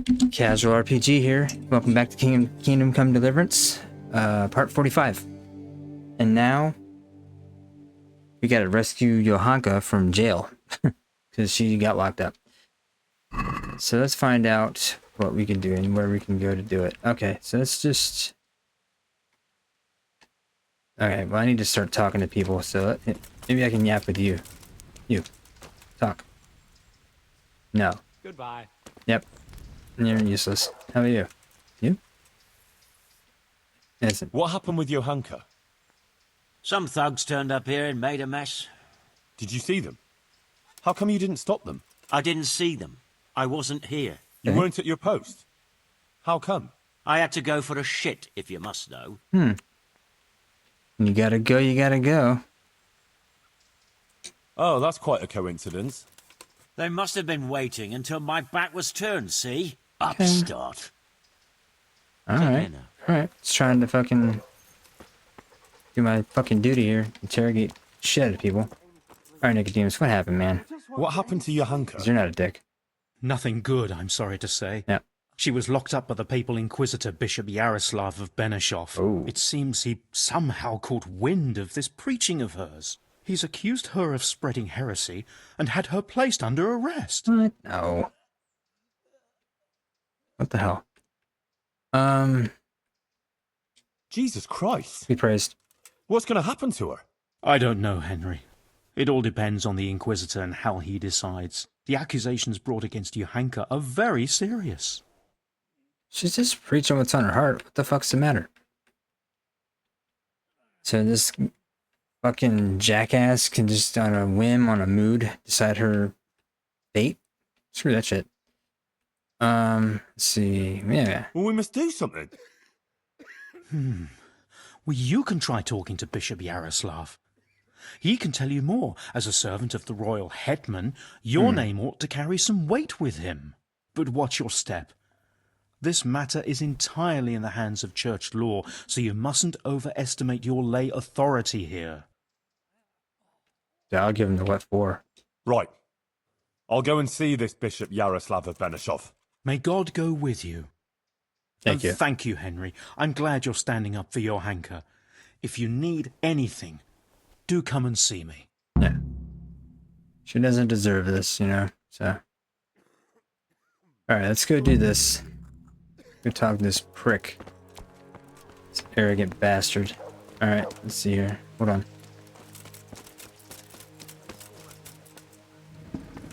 Casual RPG here. Welcome back to Kingdom Come Deliverance, part 45. And now we gotta rescue Johanka from jail because she got locked up. So let's find out what we can do and where we can go to do it. Okay, so let's just. Okay, well, I need to start talking to people. So maybe I can yap with you. You talk. No. Goodbye. Yep. You're useless. How are you? You? Listen. What happened with Johanka? Some thugs turned up here and made a mess. Did you see them? How come you didn't stop them? I didn't see them. I wasn't here. You Okay. weren't at your post? How come? I had to go for a shit, if you must know. You gotta go, you gotta go. Oh, that's quite a coincidence. They must have been waiting until my back was turned, see? Upstart. Alright. Alright. Just trying to fucking do my fucking duty here. Interrogate shit out of people. Alright, Nicodemus, what happened, man? What happened to Johanka? 'Cause you're not a dick. Nothing good, I'm sorry to say. Yeah. She was locked up by the papal inquisitor Bishop Yaroslav of Benishov. Oh. It seems he somehow caught wind of this preaching of hers. He's accused her of spreading heresy and had her placed under arrest. What? No. What the hell? Jesus Christ. Be praised. What's going to happen to her? I don't know, Henry. It all depends on the inquisitor and how he decides. The accusations brought against Johanka are very serious. She's just preaching what's on her heart. What the fuck's the matter? So this fucking jackass can just on a whim, on a mood, decide her fate? Screw that shit. Let's see. Yeah. Well, we must do something. Well, you can try talking to Bishop Yaroslav. He can tell you more. As a servant of the royal hetman, your name ought to carry some weight with him. But watch your step. This matter is entirely in the hands of church law, so you mustn't overestimate your lay authority here. Yeah, I'll give him the what for. Right. I'll go and see this Bishop Yaroslav of Benishov. May God go with you. Thank you. Thank you, Henry. I'm glad you're standing up for Johanka. If you need anything, do come and see me. Yeah. She doesn't deserve this, you know, so. Alright, let's go do this. Go talk to this prick. This arrogant bastard. Alright, let's see here. Hold on.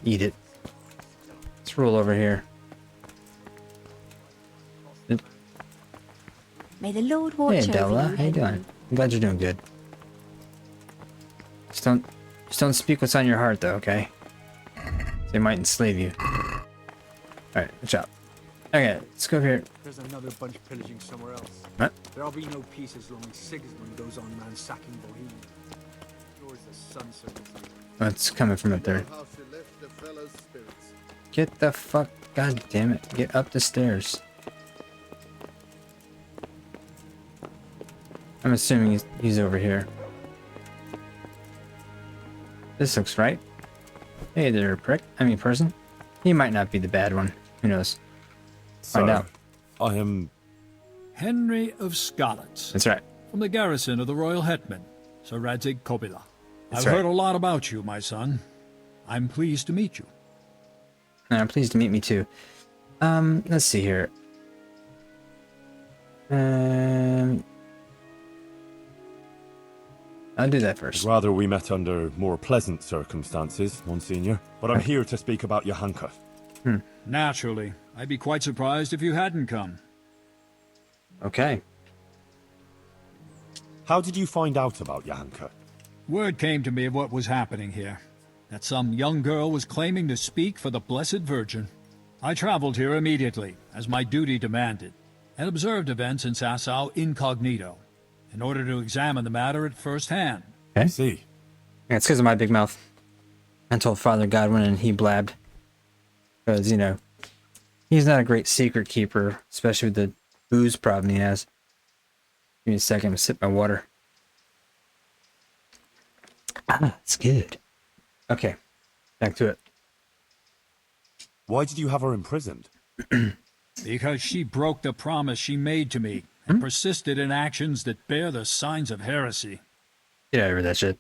Eat it. Let's roll over here. May the Lord watch Hey, over Della. you, How you doing? Henry. I'm glad you're doing good. Just don't speak what's on your heart, though, okay? They might enslave you. Alright, good job. Okay, let's go over here. There's another bunch pillaging somewhere else. What? There'll be no peace as long as Sigismund goes on ransacking Bohemia. Yours the sun servants. Oh, it's coming from up there. Get the fuck... God damn it. Get up the stairs. I'm assuming he's over here. This looks right. Hey there, prick. I mean, person. He might not be the bad one. Who knows? Find out. I am... Henry of Scarlet, That's right. from the garrison of the royal hetman, Sir Radzig Kobyla. That's I've right. heard a lot about you, my son. I'm pleased to meet you. I'm pleased to meet me too. Let's see here. I'll do that first. Rather we met under more pleasant circumstances, Monsignor. But I'm here to speak about Johanka. Naturally, I'd be quite surprised if you hadn't come. Okay. How did you find out about Johanka? Word came to me of what was happening here, that some young girl was claiming to speak for the Blessed Virgin. I traveled here immediately, as my duty demanded, and observed events in Sasau incognito, in order to examine the matter at first hand. Okay. See. Yeah, it's because of my big mouth. I told Father Godwin and he blabbed. Because, you know, he's not a great secret keeper, especially with the booze problem he has. Give me a second to sip my water. Ah, it's good. Okay, back to it. Why did you have her imprisoned? Because she broke the promise she made to me and persisted in actions that bear the signs of heresy. Get out of that shit.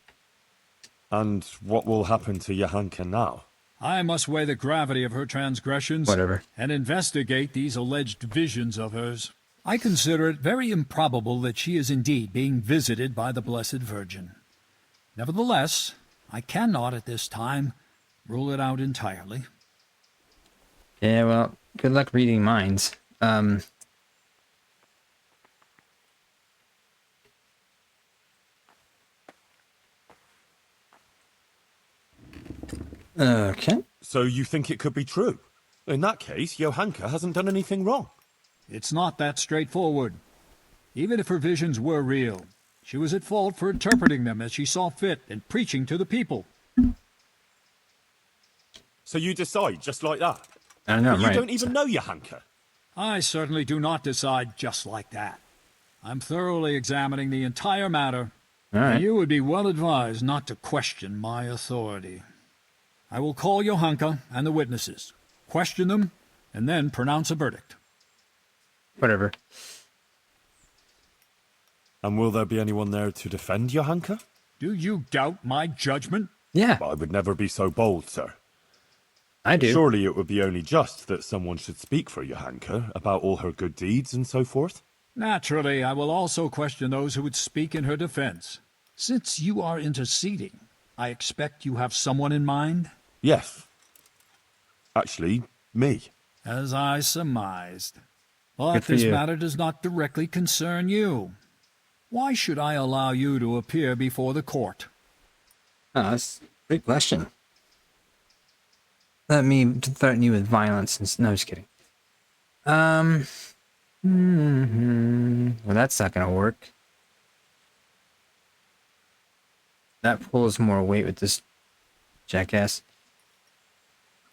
And what will happen to Johanka now? I must weigh the gravity of her transgressions Whatever. and investigate these alleged visions of hers. I consider it very improbable that she is indeed being visited by the Blessed Virgin. Nevertheless, I cannot at this time rule it out entirely. Yeah, well, good luck reading minds. Okay. So you think it could be true? In that case, Johanka hasn't done anything wrong. It's not that straightforward. Even if her visions were real, she was at fault for interpreting them as she saw fit and preaching to the people. So you decide just like that? I don't know, But you right. don't even know Johanka. I certainly do not decide just like that. I'm thoroughly examining the entire matter, All right. and you would be well advised not to question my authority. I will call Johanka and the witnesses, question them, and then pronounce a verdict. Whatever. And will there be anyone there to defend Johanka? Do you doubt my judgment? Yeah, I would never be so bold, sir. I do. Surely it would be only just that someone should speak for Johanka about all her good deeds and so forth. Naturally, I will also question those who would speak in her defense. Since you are interceding, I expect you have someone in mind? Yes. Actually, me. As I surmised. But Good for this you. matter does not directly concern you. Why should I allow you to appear before the court? Oh, that's a great question. Let me threaten you with violence. No, just kidding. Well, that's not gonna work. That pulls more weight with this jackass.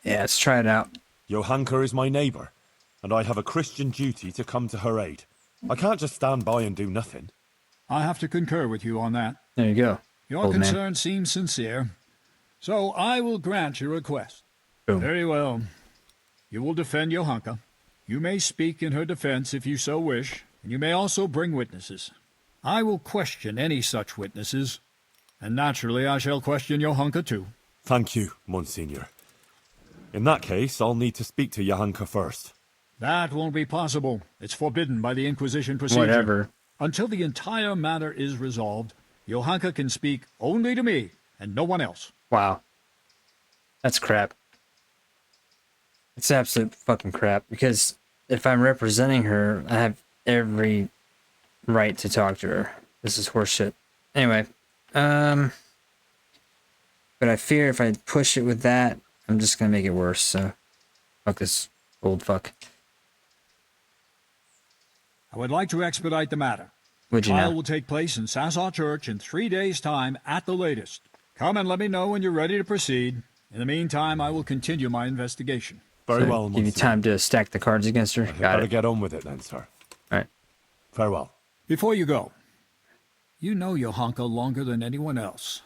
Yeah, let's try it out. Johanka is my neighbour, and I have a Christian duty to come to her aid. I can't just stand by and do nothing. I have to concur with you on that. There you go. Your old man. concern seems sincere, so I will grant your request. Boom. Very well. You will defend Johanka. You may speak in her defense if you so wish, and you may also bring witnesses. I will question any such witnesses, and naturally I shall question Johanka too. Thank you, Monsignor. In that case, I'll need to speak to Johanka first. That won't be possible. It's forbidden by the Inquisition procedure. Whatever. Until the entire matter is resolved, Johanka can speak only to me and no one else. Wow. That's crap. It's absolute fucking crap. Because if I'm representing her, I have every right to talk to her. This is horseshit. Anyway, but I fear if I push it with that, I'm just gonna make it worse. So, fuck this old fuck. I would like to expedite the matter. Would you Trial know? will take place in Sasau Church in 3 days' time at the latest. Come and let me know when you're ready to proceed. In the meantime, I will continue my investigation. Very So well, give you Monsignor. time to stack the cards against her. I'd Got better it. get on with it then, sir. All right. Farewell. Before you go, you know Johanka longer than anyone else.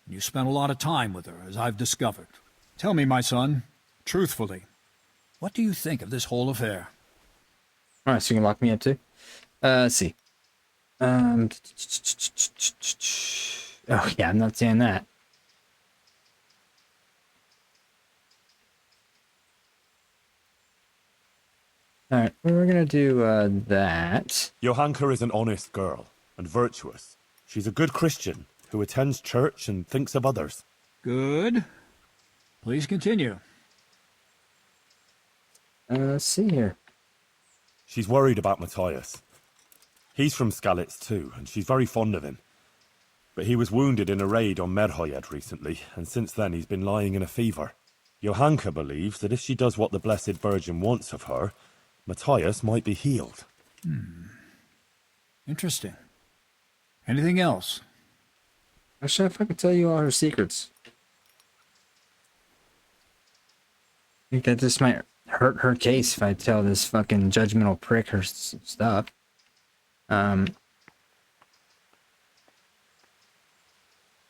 You spent a lot of time with her, as I've discovered. Tell me, my son, truthfully, what do you think of this whole affair? All right, so you can lock me up too. Let's see. Oh yeah, I'm not saying that. All right, well, we're gonna do that. Johanka is an honest girl and virtuous. She's a good Christian who attends church and thinks of others. Good. Please continue. Let's see here. She's worried about Matthias. He's from Skalitz too, and she's very fond of him. But he was wounded in a raid on Merhojed recently, and since then he's been lying in a fever. Johanka believes that if she does what the Blessed Virgin wants of her, Matthias might be healed. Interesting. Anything else? I should if I could tell you all her secrets. I think that this might hurt her case if I tell this fucking judgmental prick her stuff. Do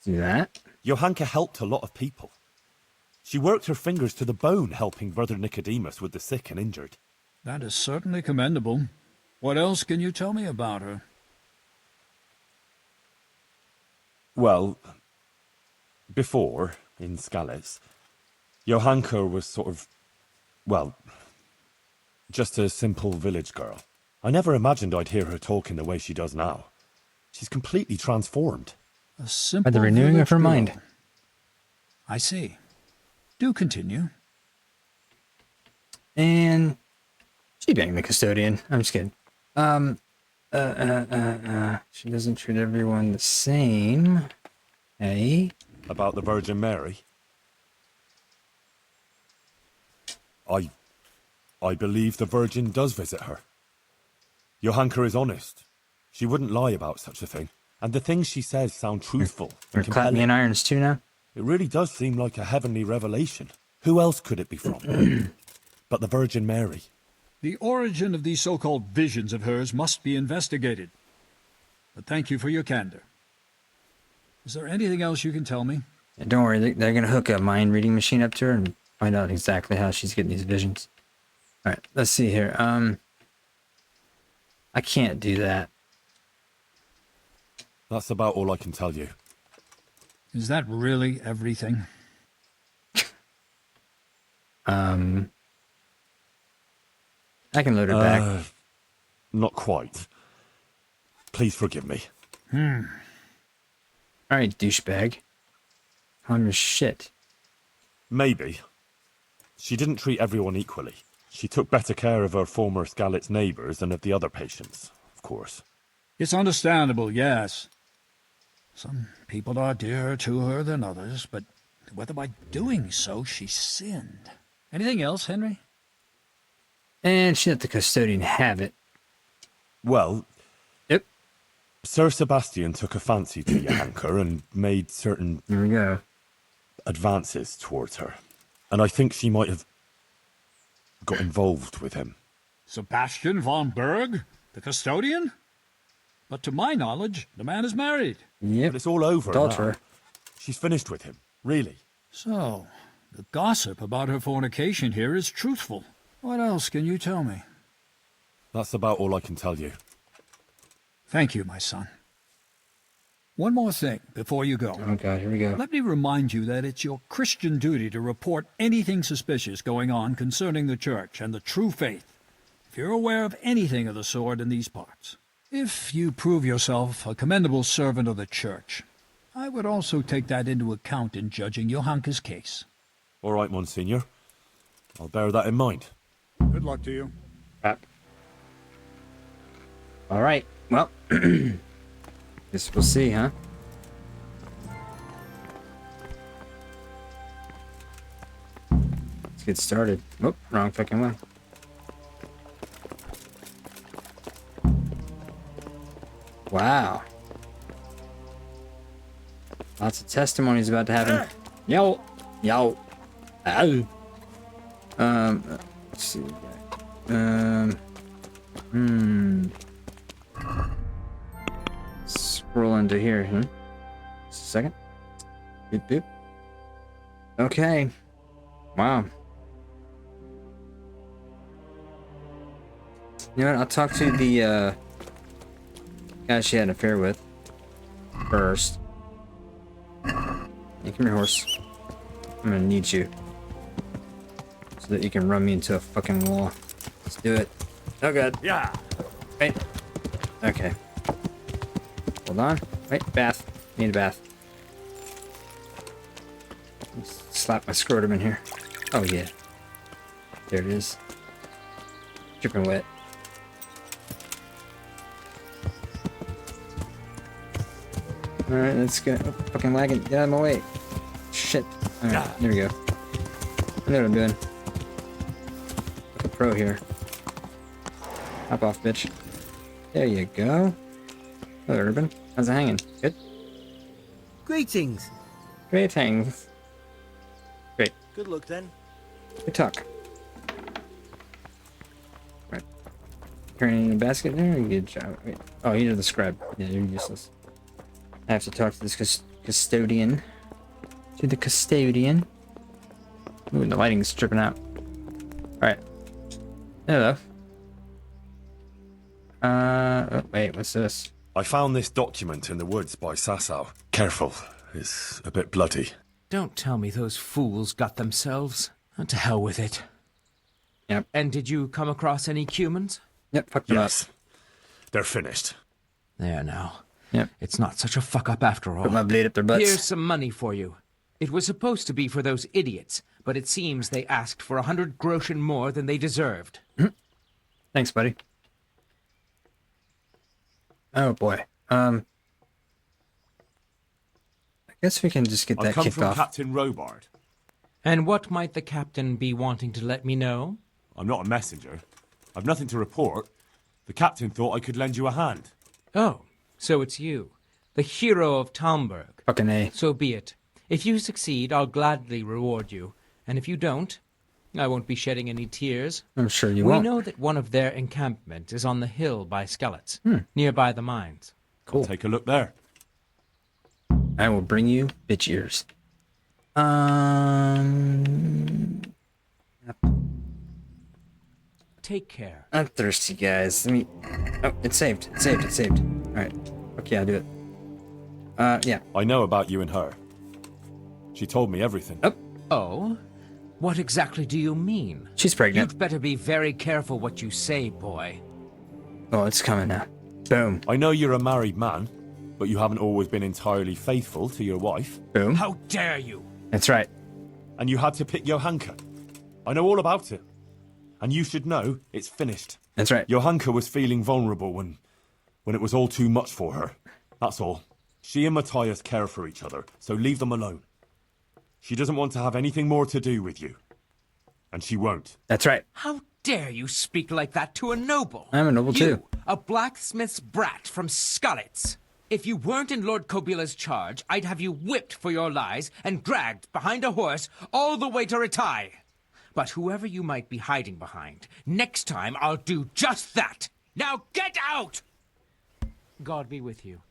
that. Johanka helped a lot of people. She worked her fingers to the bone helping Brother Nicodemus with the sick and injured. That is certainly commendable. What else can you tell me about her? Well, before, in Skalitz, Johanka was sort of, well, just a simple village girl. I never imagined I'd hear her talking the way she does now. She's completely transformed. A simple By the renewing of village her girl. mind. I see. Do continue. And she banged the custodian. I'm just kidding. She doesn't treat everyone the same. Hey. About the Virgin Mary? I believe the Virgin does visit her. Johanka is honest. She wouldn't lie about such a thing. And the things she says sound truthful We're and clapping in compelling. irons too now. It really does seem like a heavenly revelation. Who else could it be from? But the Virgin Mary. The origin of these so-called visions of hers must be investigated. But thank you for your candor. Is there anything else you can tell me? Yeah, don't worry, they're gonna hook a mind reading machine up to her and find out exactly how she's getting these visions. All right, let's see here. I can't do that. That's about all I can tell you. Is that really everything? I can load it back. Not quite. Please forgive me. All right, douchebag. Calm your shit. Maybe. She didn't treat everyone equally. She took better care of her former Skalitz neighbours than of the other patients, of course. It's understandable, yes. Some people are dearer to her than others, but whether by doing so she sinned. Anything else, Henry? And she let the custodian have it. Well, Yep. Sir Sebastian took a fancy to Johanka and made certain Here we go. advances towards her. And I think she might have got involved with him. Sebastian von Berg, the custodian? But to my knowledge, the man is married. Yep. But it's all over Adulterer. now. She's finished with him, really. So, the gossip about her fornication here is truthful. What else can you tell me? That's about all I can tell you. Thank you, my son. One more thing before you go. Oh god, here we go. Let me remind you that it's your Christian duty to report anything suspicious going on concerning the church and the true faith, if you're aware of anything of the sort in these parts. If you prove yourself a commendable servant of the church, I would also take that into account in judging Johanka's case. All right, Monsignor. I'll bear that in mind. Good luck to you. All right. Well, guess we'll see, huh? Let's get started. Oh, wrong fucking way. Wow. Lots of testimonies about to happen. Yo, yo, ow. Let's see. Scroll into here, huh? Just a second. Boop, boop. Okay. Wow. You know what? I'll talk to the guy she had an affair with first. Hey, come here, horse. I'm gonna need you so that you can run me into a fucking wall. Let's do it. Oh god. Yeah. Wait. Okay. Hold on. Wait, bath. Need a bath. Let's slap my scrotum in here. Oh yeah. There it is. Dripping wet. Alright, let's go. Oh, fucking lagging. Get out of my way. Shit. Alright, there we go. I know what I'm doing. Like a pro here. Hop off, bitch. There you go. Hello, Urban. How's it hanging? Good? Greetings. Greetings. Great. Good luck then. Good talk. Right. Carrying a basket there? Good job. Wait. Oh, you're the scribe. Yeah, you're useless. I have to talk to this custodian. To the custodian. Ooh, the lighting's tripping out. Alright. Hello. Oh, wait, what's this? I found this document in the woods by Sasau. Careful, it's a bit bloody. Don't tell me those fools got themselves. To hell with it. Yep. And did you come across any humans? Yep, fuck them Yes, they're finished. There now. Yep. It's not such a fuck-up after all. Put my blade up their butts. Here's some money for you. It was supposed to be for those idiots, but it seems they asked for 100 groschen more than they deserved. Thanks, buddy. Oh, boy. I guess we can just get I've that come kicked from off. Captain Robard. And what might the captain be wanting to let me know? I'm not a messenger. I've nothing to report. The captain thought I could lend you a hand. Oh, so it's you. The hero of Talmberg. Fucking A. So be it. If you succeed, I'll gladly reward you. And if you don't, I won't be shedding any tears. I'm sure you We won't. know that one of their encampments is on the hill by Skellets, nearby the mines. Cool. Take a look there. I will bring you bitch ears. Take care. I'm thirsty, guys. Let me. Oh, it's saved. It's saved. It's saved. All right. Okay, I'll do it. Yeah. I know about you and her. She told me everything. Oh, Oh? What exactly do you mean? she's pregnant. You'd better be very careful what you say, boy. Oh, it's coming now. Boom. I know you're a married man, but you haven't always been entirely faithful to your wife. Boom. How dare you? That's right. And you had to pick Johanka. I know all about it. And you should know it's finished. That's right. Johanka was feeling vulnerable when it was all too much for her. That's all. She and Matthias care for each other, so leave them alone. She doesn't want to have anything more to do with you. And she won't. That's right. How dare you speak like that to a noble? I'm a noble You, too. a blacksmith's brat from Skalitz. If you weren't in Lord Kobila's charge, I'd have you whipped for your lies and dragged behind a horse all the way to Ratai. But whoever you might be hiding behind, next time I'll do just that. Now get out! God be with you.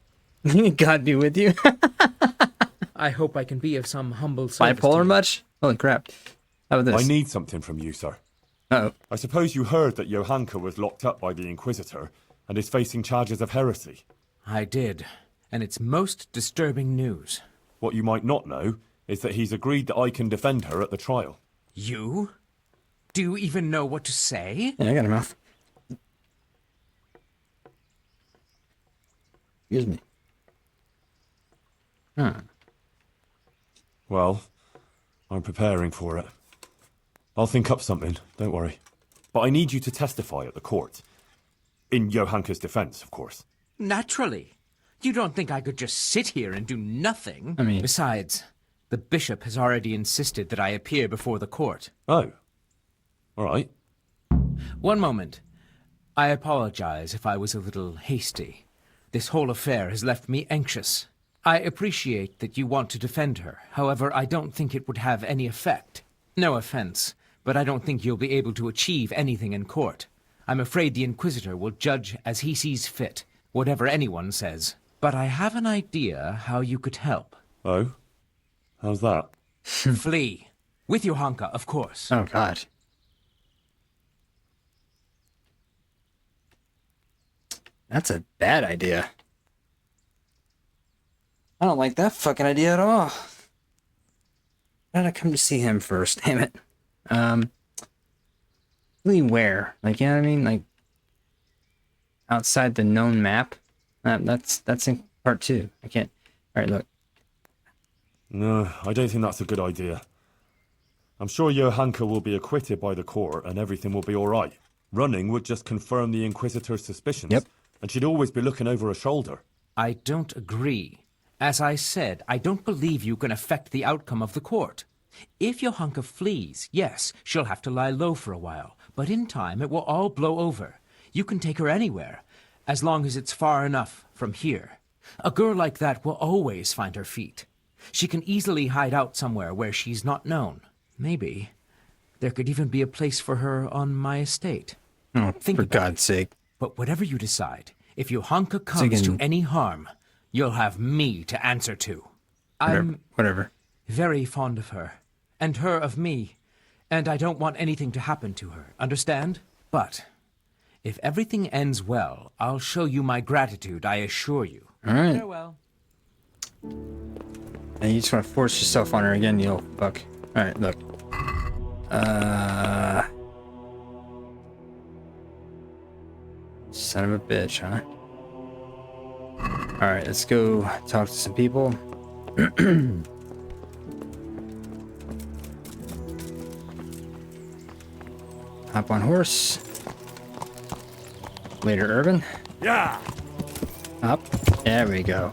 God be with you. I hope I can be of some humble service to Bipolar you. much? Holy crap. How about I this? need something from you, sir. Uh-oh. I suppose you heard that Johanka was locked up by the Inquisitor and is facing charges of heresy. I did, and it's most disturbing news. What you might not know is that he's agreed that I can defend her at the trial. You? Do you even know what to say? Yeah, I got a mouth. Excuse me. Huh. Well, I'm preparing for it. I'll think up something, don't worry. But I need you to testify at the court. In Johanka's defense, of course. Naturally. You don't think I could just sit here and do nothing? I mean- Besides, the bishop has already insisted that I appear before the court. Oh. All right. One moment. I apologize if I was a little hasty. This whole affair has left me anxious. I appreciate that you want to defend her. However, I don't think it would have any effect. No offense, but I don't think you'll be able to achieve anything in court. I'm afraid the Inquisitor will judge as he sees fit, whatever anyone says. But I have an idea how you could help. Oh? How's that? Flee. With Johanka, of course. Oh, God. That's a bad idea. I don't like that fucking idea at all. Why did I come to see him first? Damn it. Really where? Like, you know what I mean? Like, outside the known map? That's in part 2. I can't... Alright, look. No, I don't think that's a good idea. I'm sure Johanka will be acquitted by the court and everything will be all right. Running would just confirm the Inquisitor's suspicions. Yep. And she'd always be looking over her shoulder. I don't agree. As I said, I don't believe you can affect the outcome of the court. If Johanka flees, yes, she'll have to lie low for a while. But in time, it will all blow over. You can take her anywhere, as long as it's far enough from here. A girl like that will always find her feet. She can easily hide out somewhere where she's not known. Maybe there could even be a place for her on my estate. Oh, Think for about God's sake. But whatever you decide, if Johanka comes again- to any harm, you'll have me to answer to. I'm Whatever. very fond of her, and her of me, and I don't want anything to happen to her, understand? But If everything ends well, I'll show you my gratitude, I assure you. All right. Farewell. And you just want to force yourself on her again, you little fuck. All right, look. Son of a bitch, huh? All right, let's go talk to some people. Hop on horse. Later, Urban. Yeah! Up. There we go.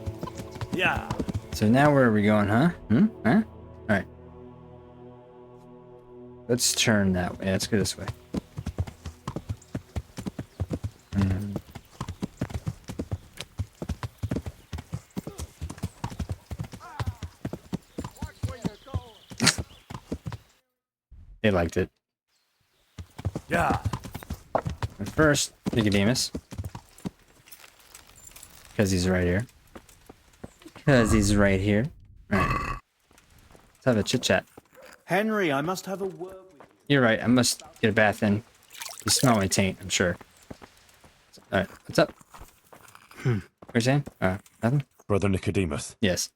Yeah! So now where are we going, huh? Huh? Alright. Let's turn that way. Let's go this way. They liked it. Yeah! But first, Nicodemus. Because he's right here. Because he's right here. Alright. Let's have a chit-chat. Henry, I must have a word with you. You're right, I must get a bath in. You smell my taint, I'm sure. Alright, what's up? What are you saying? Nothing? Brother Nicodemus, Yes,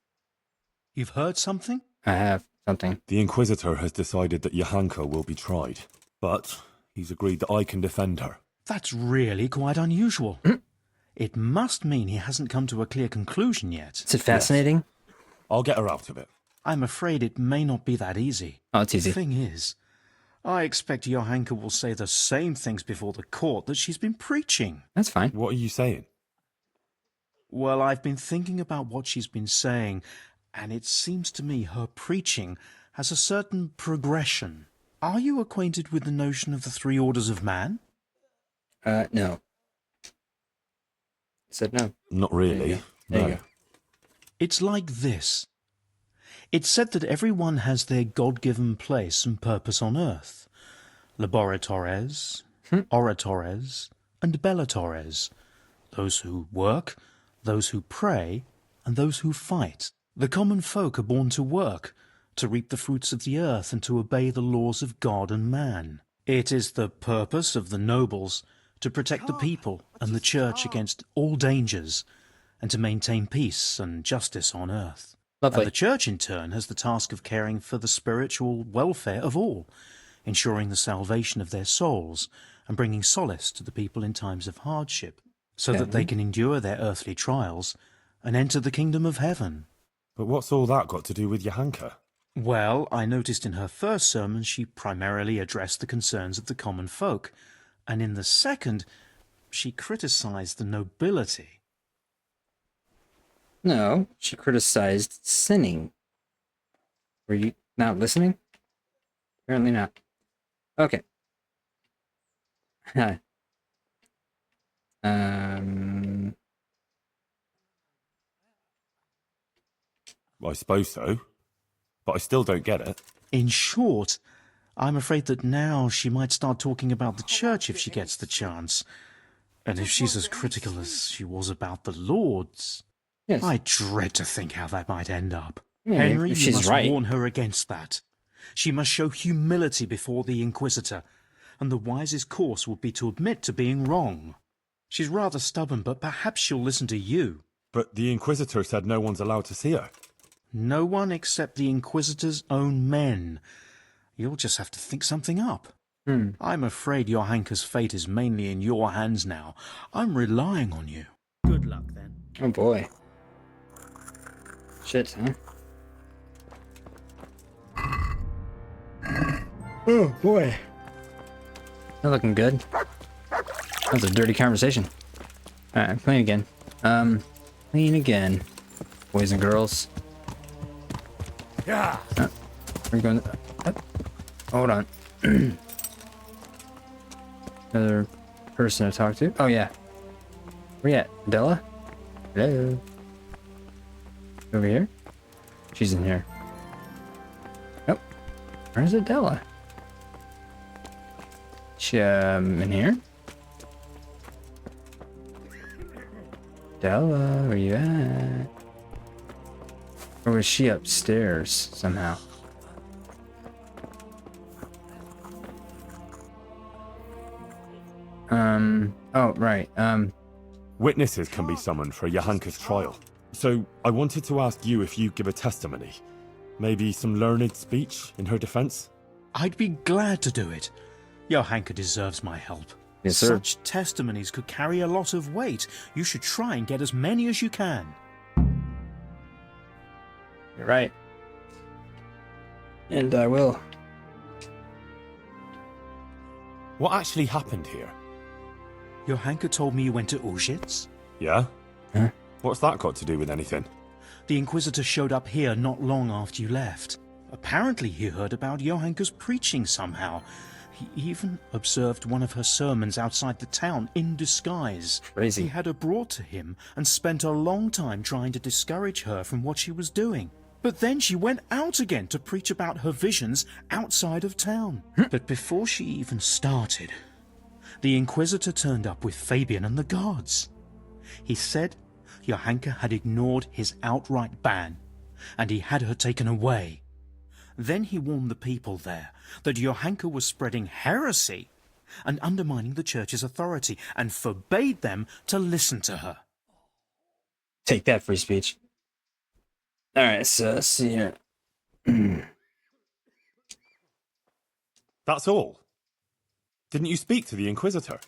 You've heard something? I have something. the Inquisitor has decided that Johanka will be tried. But he's agreed that I can defend her. That's really quite unusual. It must mean he hasn't come to a clear conclusion yet. Is it fascinating? I'll get her out of it. I'm afraid it may not be that easy. Oh, it's easy. The thing is, I expect Johanka will say the same things before the court that she's been preaching. That's fine. What are you saying? Well, I've been thinking about what she's been saying, and it seems to me her preaching has a certain progression. Are you acquainted with the notion of the three orders of man? No. I said no. Not really. There you No. go. It's like this. It's said that everyone has their God-given place and purpose on earth. Laboratores, oratores, and bellatores. Those who work, those who pray, and those who fight. The common folk are born to work, to reap the fruits of the earth and to obey the laws of God and man. It is the purpose of the nobles to protect the people and the church against all dangers and to maintain peace and justice on earth. Lovely. And the church, in turn, has the task of caring for the spiritual welfare of all, ensuring the salvation of their souls and bringing solace to the people in times of hardship, so that they can endure their earthly trials and enter the kingdom of heaven. But what's all that got to do with Johanka? Well, I noticed in her first sermon she primarily addressed the concerns of the common folk, and in the second she criticized the nobility. No, she criticized sinning. Were you not listening? Apparently not. Okay. Hi. I suppose so. But I still don't get it. In short, I'm afraid that now she might start talking about the church if she gets the chance. And if she's as critical as she was about the Lords, Yes. I dread to think how that might end up. Yeah, Henry, if you she's must right. warn her against that. She must show humility before the Inquisitor, and the wisest course would be to admit to being wrong. She's rather stubborn, but perhaps she'll listen to you. But the Inquisitor said no one's allowed to see her. No one except the Inquisitor's own men. You'll just have to think something up. I'm afraid Johanka's fate is mainly in your hands now. I'm relying on you. Good luck, then. Oh boy. Shit, huh? Oh boy. Not looking good. That was a dirty conversation. Alright, I'm playing again. Playing again. Boys and girls. Yeah. We're going. Hold on. Another person to talk to. Oh yeah. Where you at, Adela? Hello. Over here. She's in here. Nope. Where's Adela? She in here. Adela, where you at? Or was she upstairs somehow? Oh, right. Witnesses can be summoned for Johanka's trial. So I wanted to ask you if you give a testimony. Maybe some learned speech in her defense? I'd be glad to do it. Johanka deserves my help. Yes, sir. Such testimonies could carry a lot of weight. You should try and get as many as you can. You're right. And I will. What actually happened here? Johanka told me you went to Auschwitz. Yeah? Huh? What's that got to do with anything? The Inquisitor showed up here not long after you left. Apparently he heard about Johanka's preaching somehow. He even observed one of her sermons outside the town in disguise. Crazy. He had her brought to him and spent a long time trying to discourage her from what she was doing. But then she went out again to preach about her visions outside of town. But before she even started, the Inquisitor turned up with Fabian and the guards. He said Johanka had ignored his outright ban, and he had her taken away. Then he warned the people there that Johanka was spreading heresy and undermining the church's authority, and forbade them to listen to her. Take that, free speech. Alright, so let's see here. That's all? Didn't you speak to the Inquisitor?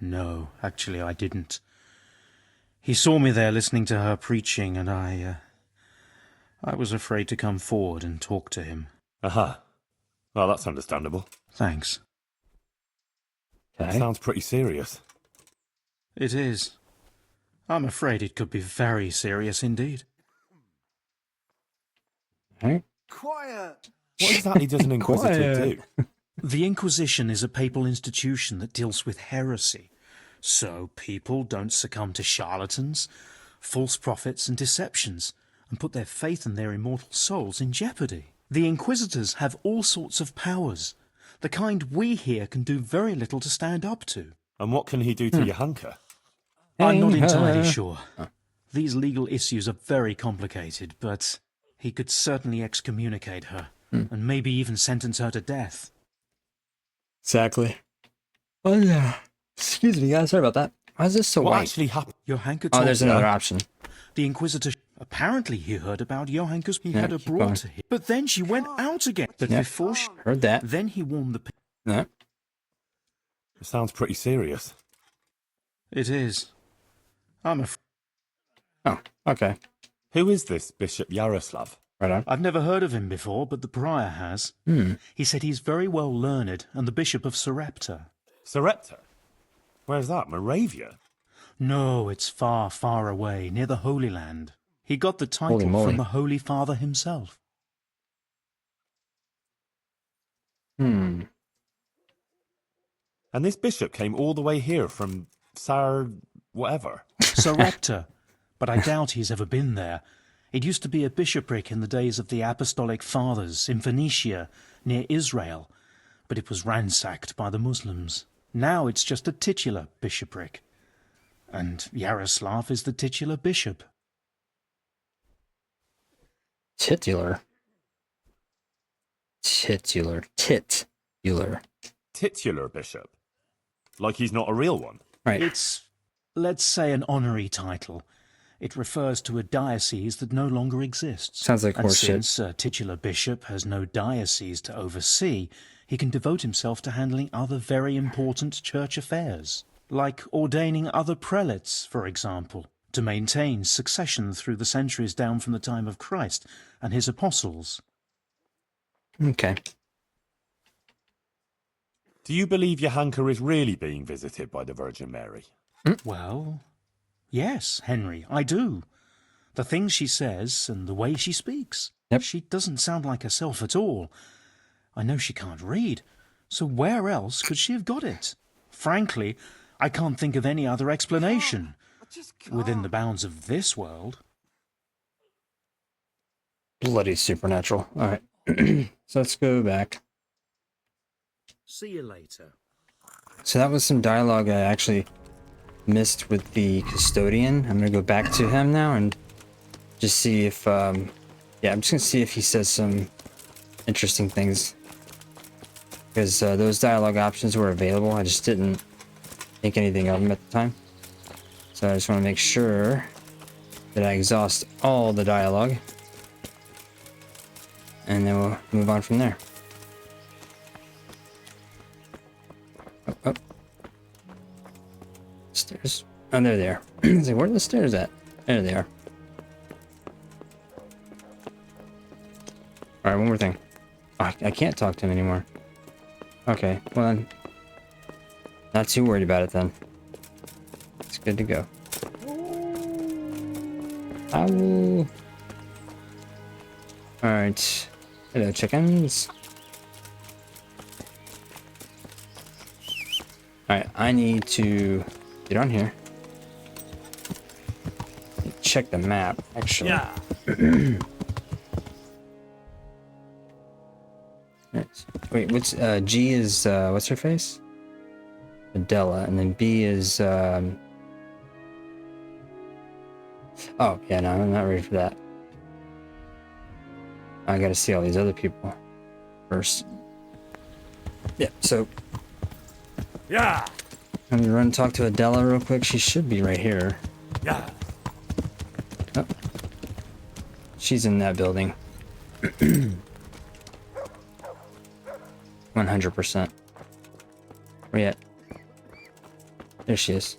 No, actually I didn't. He saw me there listening to her preaching, and I was afraid to come forward and talk to him. Aha. Well, that's understandable. Thanks. Okay. Sounds pretty serious. It is. I'm afraid it could be very serious indeed. Alright. Quiet! What exactly does an Inquisitor Quiet. do? The Inquisition is a papal institution that deals with heresy, so people don't succumb to charlatans, false prophets and deceptions, and put their faith and their immortal souls in jeopardy. The Inquisitors have all sorts of powers, the kind we here can do very little to stand up to. And what can he do to Johanka? I'm not entirely sure. These legal issues are very complicated, but he could certainly excommunicate her, and maybe even sentence her to death. Exactly. Well, yeah. Excuse me, guys. Sorry about that. Why is this so What white? actually happened? Johanka Oh, told there's me another option. the Inquisitor... Apparently he heard about Johanka's... He Yeah, had her keep brought going. to him. But then she went out again. But Yeah. before she... Heard that. Then he warned the... No. It sounds pretty serious. It is. I'm afraid... Oh, okay. Who is this Bishop Yaroslav? Right on. I've never heard of him before, but the prior has. He said he's very well learned and the Bishop of Sarepta. Sarepta? Where's that? Moravia? No, it's far, far away, near the Holy Land. He got the title Holy moly. from the Holy Father himself. And this bishop came all the way here from whatever. Sarepta, but I doubt he's ever been there. It used to be a bishopric in the days of the Apostolic Fathers in Phoenicia, near Israel, but it was ransacked by the Muslims. Now it's just a titular bishopric, and Yaroslav is the titular bishop. Titular. Titular. Titular. Titular bishop? Like he's not a real one? Right. It's, let's say, an honorary title. It refers to a diocese that no longer exists. Sounds like And horseshit. since a titular bishop has no diocese to oversee, he can devote himself to handling other very important church affairs, like ordaining other prelates, for example, to maintain succession through the centuries down from the time of Christ and his apostles. Okay. Do you believe Johanka is really being visited by the Virgin Mary? Well, yes, Henry, I do. The things she says and the way she speaks. Yep. She doesn't sound like herself at all. I know she can't read, so where else could she have got it? Frankly, I can't think of any other explanation within the bounds of this world. Bloody supernatural. Alright. So let's go back. See you later. So that was some dialogue I actually missed with the custodian. I'm gonna go back to him now and just see if, yeah, I'm just gonna see if he says some interesting things. Because those dialogue options were available, I just didn't think anything of them at the time. So I just want to make sure that I exhaust all the dialogue. And then we'll move on from there. Oh, oh. Stairs. Oh, there they are. I was like, where are the stairs at? There they are. Alright, one more thing. Oh, I can't talk to him anymore. Okay, well then. Not too worried about it then. It's good to go. Ow. Alright. Hello, chickens. Alright, I need to get on here. Check the map, actually. Yeah. Wait, what's G is what's her face? Adela, and then B is oh yeah, no, I'm not ready for that. I gotta see all these other people first. Yeah, so Yeah. I'm gonna run and talk to Adela real quick. She should be right here. Yeah. Oh. She's in that building. 100%. Where you at? There she is.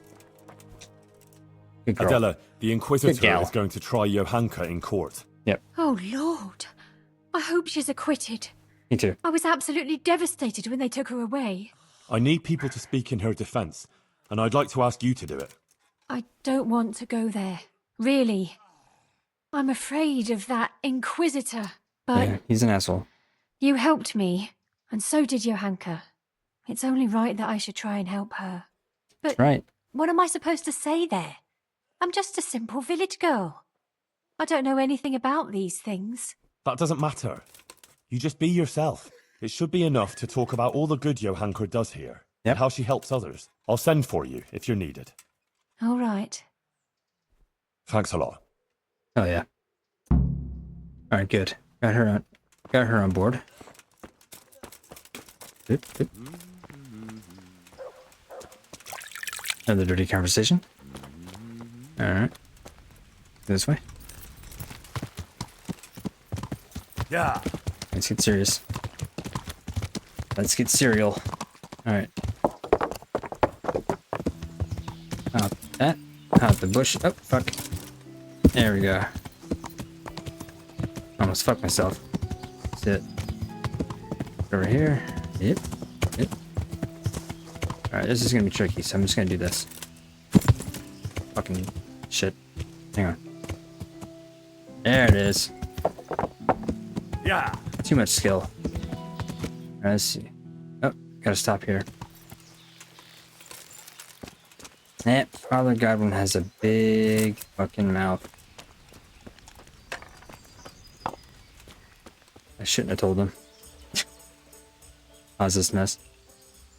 Good girl. Adela, the Good Inquisitor gal. is going to try Johanka in court. Yep, Oh, Lord. I hope she's acquitted. me too. I was absolutely devastated when they took her away. I need people to speak in her defense, and I'd like to ask you to do it. I don't want to go there. Really. I'm afraid of that Inquisitor. But Yeah, he's an asshole. you helped me, and so did Johanka. It's only right that I should try and help her. But Right. what am I supposed to say there? I'm just a simple village girl. I don't know anything about these things. That doesn't matter. You just be yourself. It should be enough to talk about all the good Johanka does here, Yep. and how she helps others. I'll send for you if you're needed. All right. Thanks a lot. Oh yeah. All right, good. Got her on board. Oop, oop. Another dirty conversation. All right. This way. Yeah. Let's get serious. Let's get cereal. All right. Out that. Out the bush. Oh fuck. There we go. Almost fucked myself. Sit. Over here. Yep. Yep. Alright, this is gonna be tricky, so I'm just gonna do this. Fucking shit. Hang on. There it is. Yeah. Too much skill. Alright, let's see. Oh, gotta stop here. That Father Godwin has a big fucking mouth. I shouldn't have told him. How's this mess?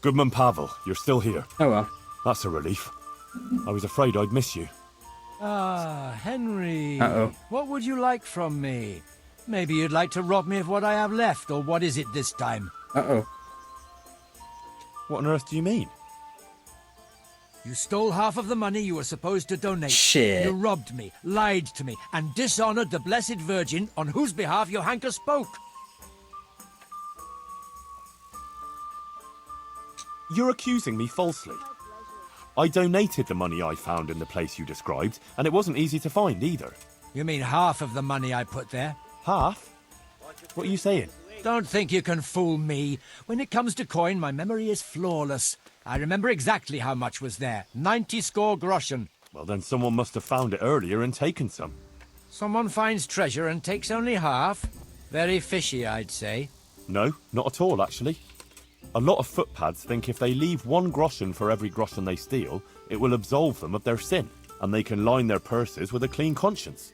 Goodman Pavel, you're still here. Oh well. That's a relief. I was afraid I'd miss you. Ah, Henry. Uh-oh. What would you like from me? Maybe you'd like to rob me of what I have left, or what is it this time? Uh-oh. What on earth do you mean? You stole half of the money you were supposed to donate. Shit. You robbed me, lied to me, and dishonored the Blessed Virgin on whose behalf Johanka spoke. You're accusing me falsely. I donated the money I found in the place you described, and it wasn't easy to find either. You mean half of the money I put there? Half? What are you saying? Don't think you can fool me. When it comes to coin, my memory is flawless. I remember exactly how much was there. 90 score groschen. Well, then someone must have found it earlier and taken some. Someone finds treasure and takes only half? Very fishy, I'd say. No, not at all, actually. A lot of footpads think if they leave 1 groschen for every groschen they steal, it will absolve them of their sin, and they can line their purses with a clean conscience.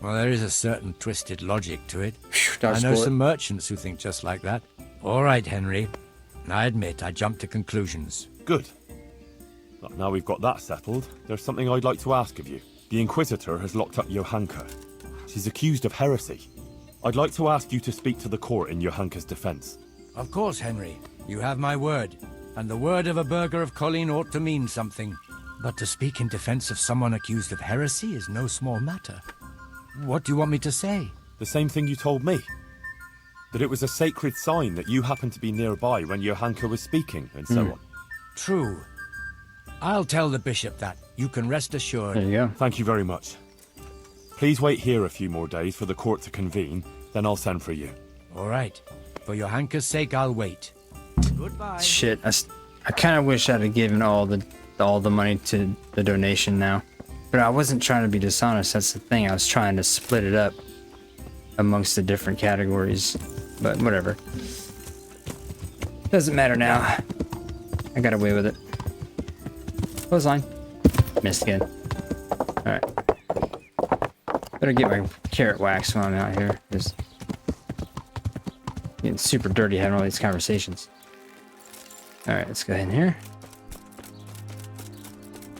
Well, there is a certain twisted logic to it. Dodge I know sport. some merchants who think just like that. All right, Henry. I admit I jumped to conclusions. Good. But now we've got that settled, there's something I'd like to ask of you. The Inquisitor has locked up Johanka. She's accused of heresy. I'd like to ask you to speak to the court in Johanka's defense. Of course, Henry. You have my word. and the word of a burgher of Colleen ought to mean something. But to speak in defense of someone accused of heresy is no small matter. What do you want me to say? The same thing you told me. That it was a sacred sign that you happened to be nearby when Johanka was speaking, and so on. True. I'll tell the bishop that. You can rest assured. There you go. Thank you very much. Please wait here a few more days for the court to convene, then I'll send for you. All right. For Johanka's sake, I'll wait. Goodbye. Shit, I kind of wish I'd have given all the money to the donation now. But I wasn't trying to be dishonest, that's the thing. I was trying to split it up amongst the different categories. But whatever. Doesn't matter now. I got away with it. Clothesline. Missed again. Alright. Better get my carrot wax while I'm out here. Just getting super dirty having all these conversations. Alright, let's go ahead in here.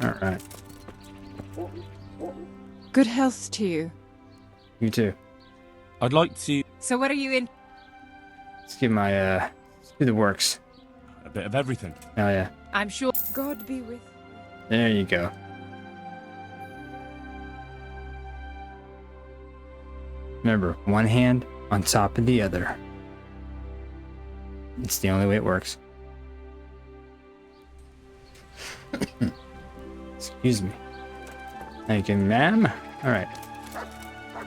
Alright. Good health to you. You too. I'd like to... So what are you in? Let's get my, let's do the works. A bit of everything. Oh yeah. I'm sure God be with you. There you go. Remember, one hand on top of the other. It's the only way it works. Excuse me. Thank you, ma'am. Alright.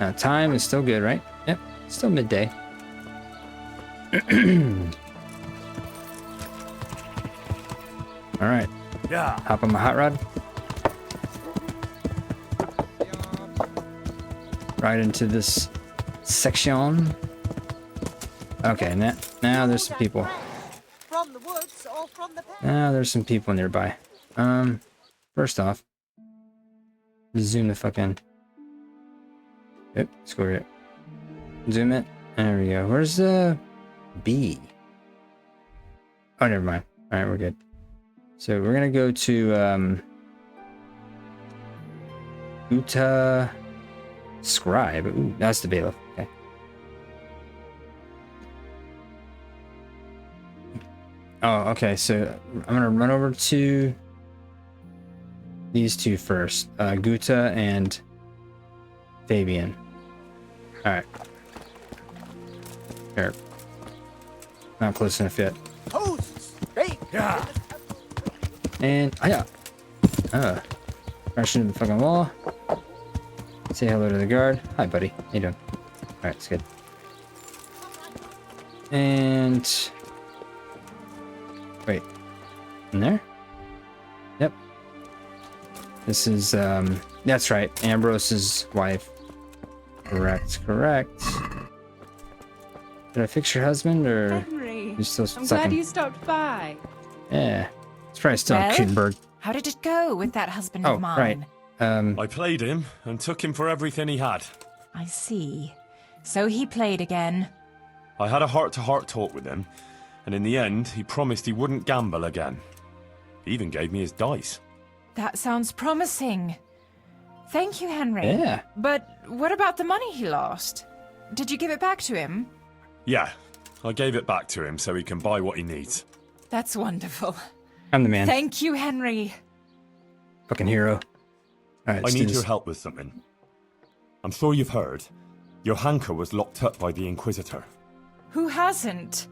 Now, time is still good, right? Yep, still midday. Alright. Yeah. Hop on my hot rod. Right into this section. Okay, now there's some people. From the woods or from the Now there's some people nearby. First off, zoom the fuck in. Yep, score it. Zoom it. There we go. Where's the B? Oh, never mind. All right, we're good. So we're gonna go to Uta Scribe. Ooh, that's the bailiff. Okay. Oh, okay. So I'm gonna run over to these two first, Guta and Fabian. All right. Here. Not close enough yet. Hosts! Hey! Yeah. And crash into the fucking wall. Say hello to the guard. Hi, buddy. How you doing? All right, it's good. And wait, in there? Yep. This is that's right, Ambrose's wife. Correct. Did I fix your husband, or Henry, you still I'm sucking? glad you stopped by. Yeah, it's probably still Well? a Kutenberg. How did it go with that husband Oh, of mine? right. I played him and took him for everything he had. I see. So he played again. I had a heart-to-heart talk with him, and in the end, he promised he wouldn't gamble again. He even gave me his dice. That sounds promising. Thank you, Henry. Yeah. But what about the money he lost? Did you give it back to him? Yeah, I gave it back to him so he can buy what he needs. That's wonderful. I'm the man. Thank you, Henry. Fucking hero. All right, I let's do need this. your help with something. I'm sure you've heard. Johanka was locked up by the Inquisitor. Who hasn't?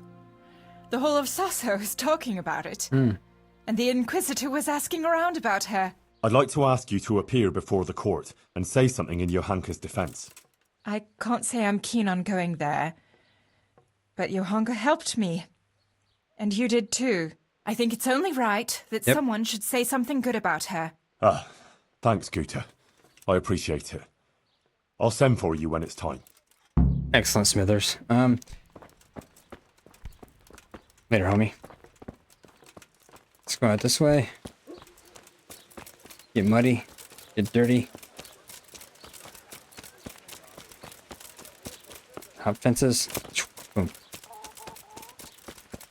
The whole of Sasau is talking about it. Mm. And the Inquisitor was asking around about her. I'd like to ask you to appear before the court and say something in Johanka's defense. I can't say I'm keen on going there. But Johanka helped me. And you did too. I think it's only right that someone should say something good about her. Ah, thanks, Guta. I appreciate it. I'll send for you when it's time. Excellent, Smithers. Later, homie. Let's go out this way. Get muddy. Get dirty. Hop fences. Boom.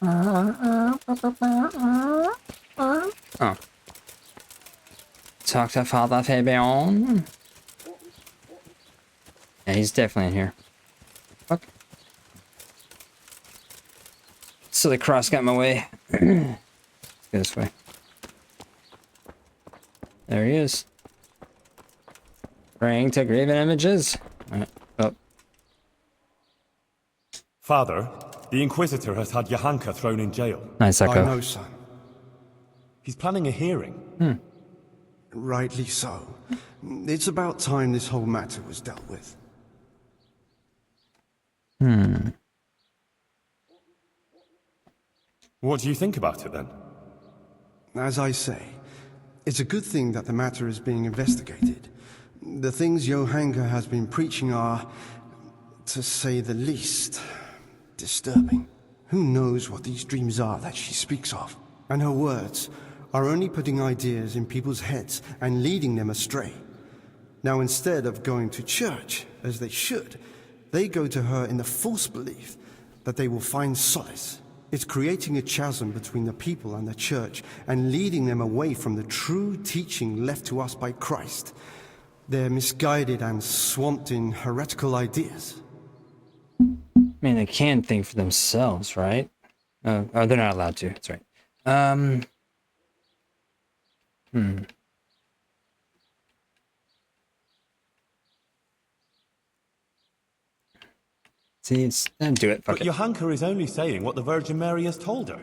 Oh. Talk to Father Fabian. Yeah, he's definitely in here. Fuck. Silly cross got in my way. go this way. There he is. Praying to graven images. Alright. Oh. Father, the Inquisitor has had Johanka thrown in jail. Nice echo. I know, son. He's planning a hearing. Rightly so. It's about time this whole matter was dealt with. What do you think about it, then? As I say, it's a good thing that the matter is being investigated. The things Johanka has been preaching are, to say the least, disturbing. Who knows what these dreams are that she speaks of? And her words are only putting ideas in people's heads and leading them astray. Now, instead of going to church, as they should, they go to her in the false belief that they will find solace. It's creating a chasm between the people and the church and leading them away from the true teaching left to us by Christ. They're misguided and swamped in heretical ideas. I mean, they can think for themselves, right? Oh, they're not allowed to. That's right. See, it's do it. Fuck But it. Johanka is only saying what the Virgin Mary has told her.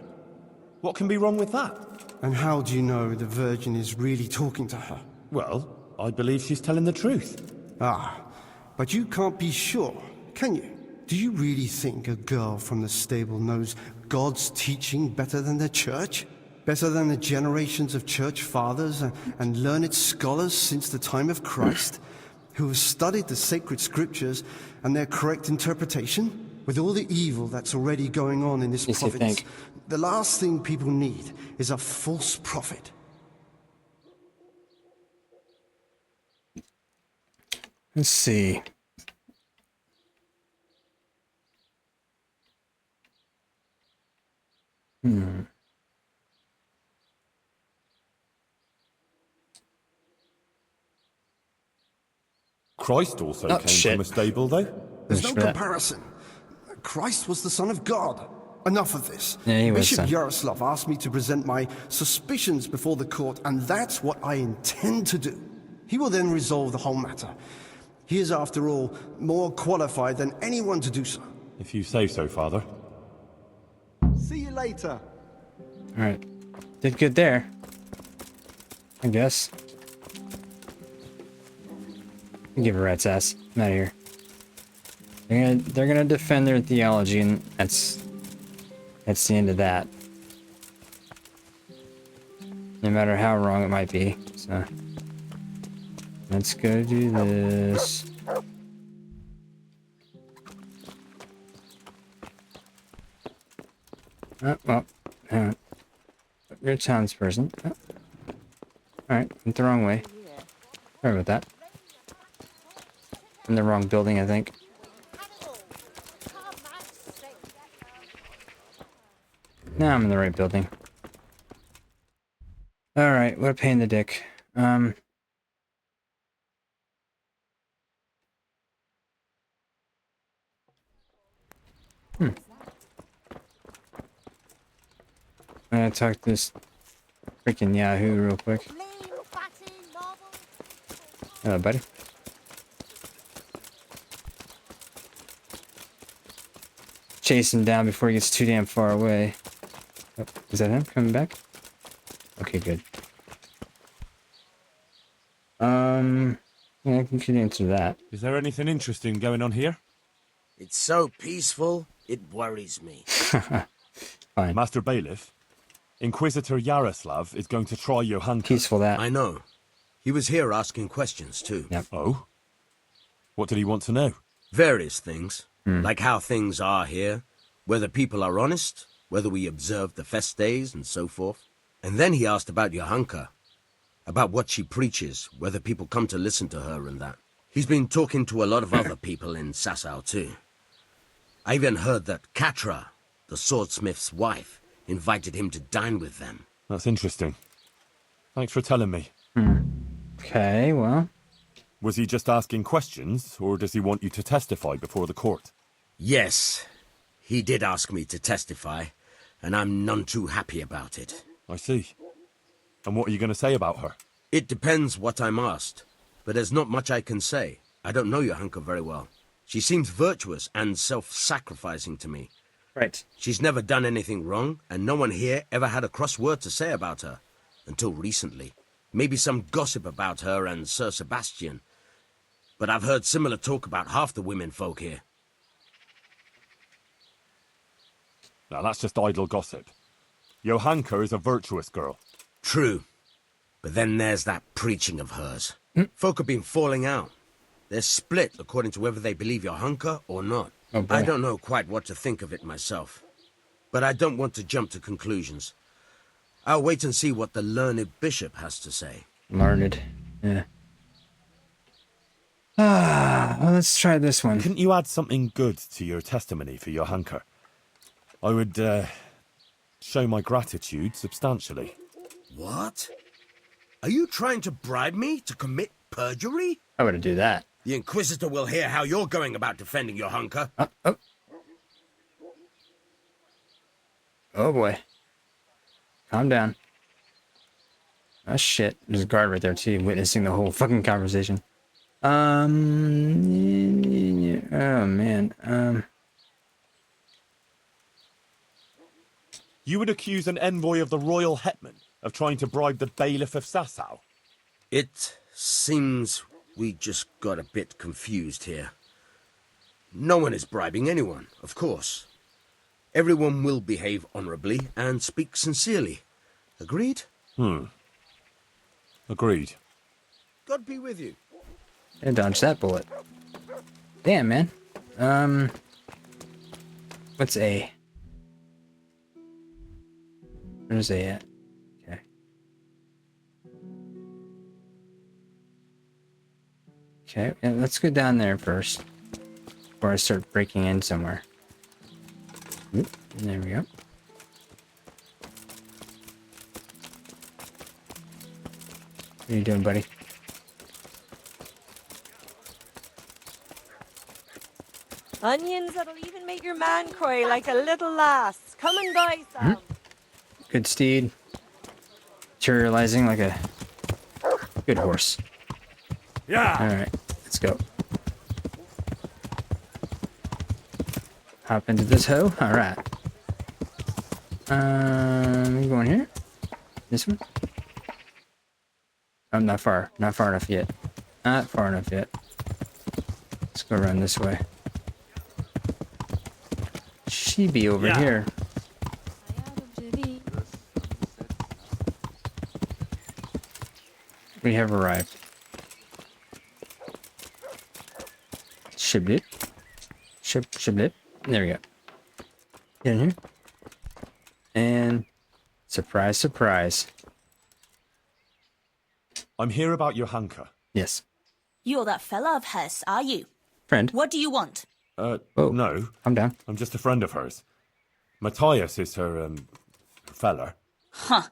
What can be wrong with that? And how do you know the Virgin is really talking to her? Well, I believe she's telling the truth. Ah, but you can't be sure, can you? Do you really think a girl from the stable knows God's teaching better than the church? Better than the generations of church fathers and learned scholars since the time of Christ, who have studied the sacred scriptures and their correct interpretation? With all the evil that's already going on in this province, the last thing people need is a false prophet. Let's see. Christ also came shit. from a stable, though. There's no comparison. Christ was the Son of God. Enough of this. Yeah, he was, Bishop son. Yaroslav asked me to present my suspicions before the court, and that's what I intend to do. He will then resolve the whole matter. He is, after all, more qualified than anyone to do so. If you say so, Father. See you later. Alright. Did good there. I guess. Give a rat's ass. I'm out of here. They're gonna defend their theology, and that's the end of that. No matter how wrong it might be. So let's go do this. Oh, well, hang on. You're a townsperson. Oh. Alright, went the wrong way. Sorry about that. In the wrong building, I think. Now I'm in the right building. Alright, what a pain in the dick. I'm gonna talk to this freaking Yahoo real quick. Hello, buddy. Chase him down before he gets too damn far away. Oh, is that him coming back? Okay, good. Yeah, I can answer that. Is there anything interesting going on here? It's so peaceful, it worries me. Fine. Master Bailiff, Inquisitor Yaroslav is going to try Johanka. Peaceful that. I know. He was here asking questions, too. Yep. Oh? What did he want to know? Various things. Like how things are here, whether people are honest, whether we observe the fest days, and so forth. And then he asked about Johanka, about what she preaches, whether people come to listen to her and that. He's been talking to a lot of other people in Sasau, too. I even heard that Katra, the swordsmith's wife, invited him to dine with them. That's interesting. Thanks for telling me. Okay, well. Was he just asking questions, or does he want you to testify before the court? Yes, he did ask me to testify, and I'm none too happy about it. I see. And what are you going to say about her? It depends what I'm asked, but there's not much I can say. I don't know Johanka very well. She seems virtuous and self-sacrificing to me. Right. She's never done anything wrong, and no one here ever had a cross word to say about her. Until recently. Maybe some gossip about her and Sir Sebastian. But I've heard similar talk about half the women folk here. Now, that's just idle gossip. Johanka is a virtuous girl. True. But then there's that preaching of hers. Folk have been falling out. They're split according to whether they believe Johanka or not. Oh, boy. I don't know quite what to think of it myself. But I don't want to jump to conclusions. I'll wait and see what the learned bishop has to say. Learned. Yeah. Well, let's try this one. Couldn't you add something good to your testimony for Johanka? I would, show my gratitude substantially. What? Are you trying to bribe me to commit perjury? I wouldn't do that. The Inquisitor will hear how you're going about defending Johanka. Oh boy. Calm down. Oh shit. There's a guard right there too, witnessing the whole fucking conversation. Oh man. You would accuse an envoy of the royal hetman of trying to bribe the bailiff of Sasau? It seems we just got a bit confused here. No one is bribing anyone, of course. Everyone will behave honorably and speak sincerely. Agreed? Agreed. God be with you. And dodge that bullet. Damn, man. What's A? Where's A at? Okay. Okay, yeah, let's go down there first. Before I start breaking in somewhere. Oop, there we go. What are you doing, buddy? Onions that'll even make your man cry like a little lass. Come and buy some. Good steed. Materializing like a good horse. Yeah. Alright, let's go. Hop into this hoe. Alright. Going here? This one? I'm not far. Not far enough yet. Not far enough yet. Let's go around this way. She be over here. We have arrived. Shiblit. Shiblit. There we go. Get in here. And surprise, surprise. I'm here about Johanka. Yes. You're that fella of hers, are you? Friend. What do you want? No. I'm down. I'm just a friend of hers. Matthias is her, fella. Huh.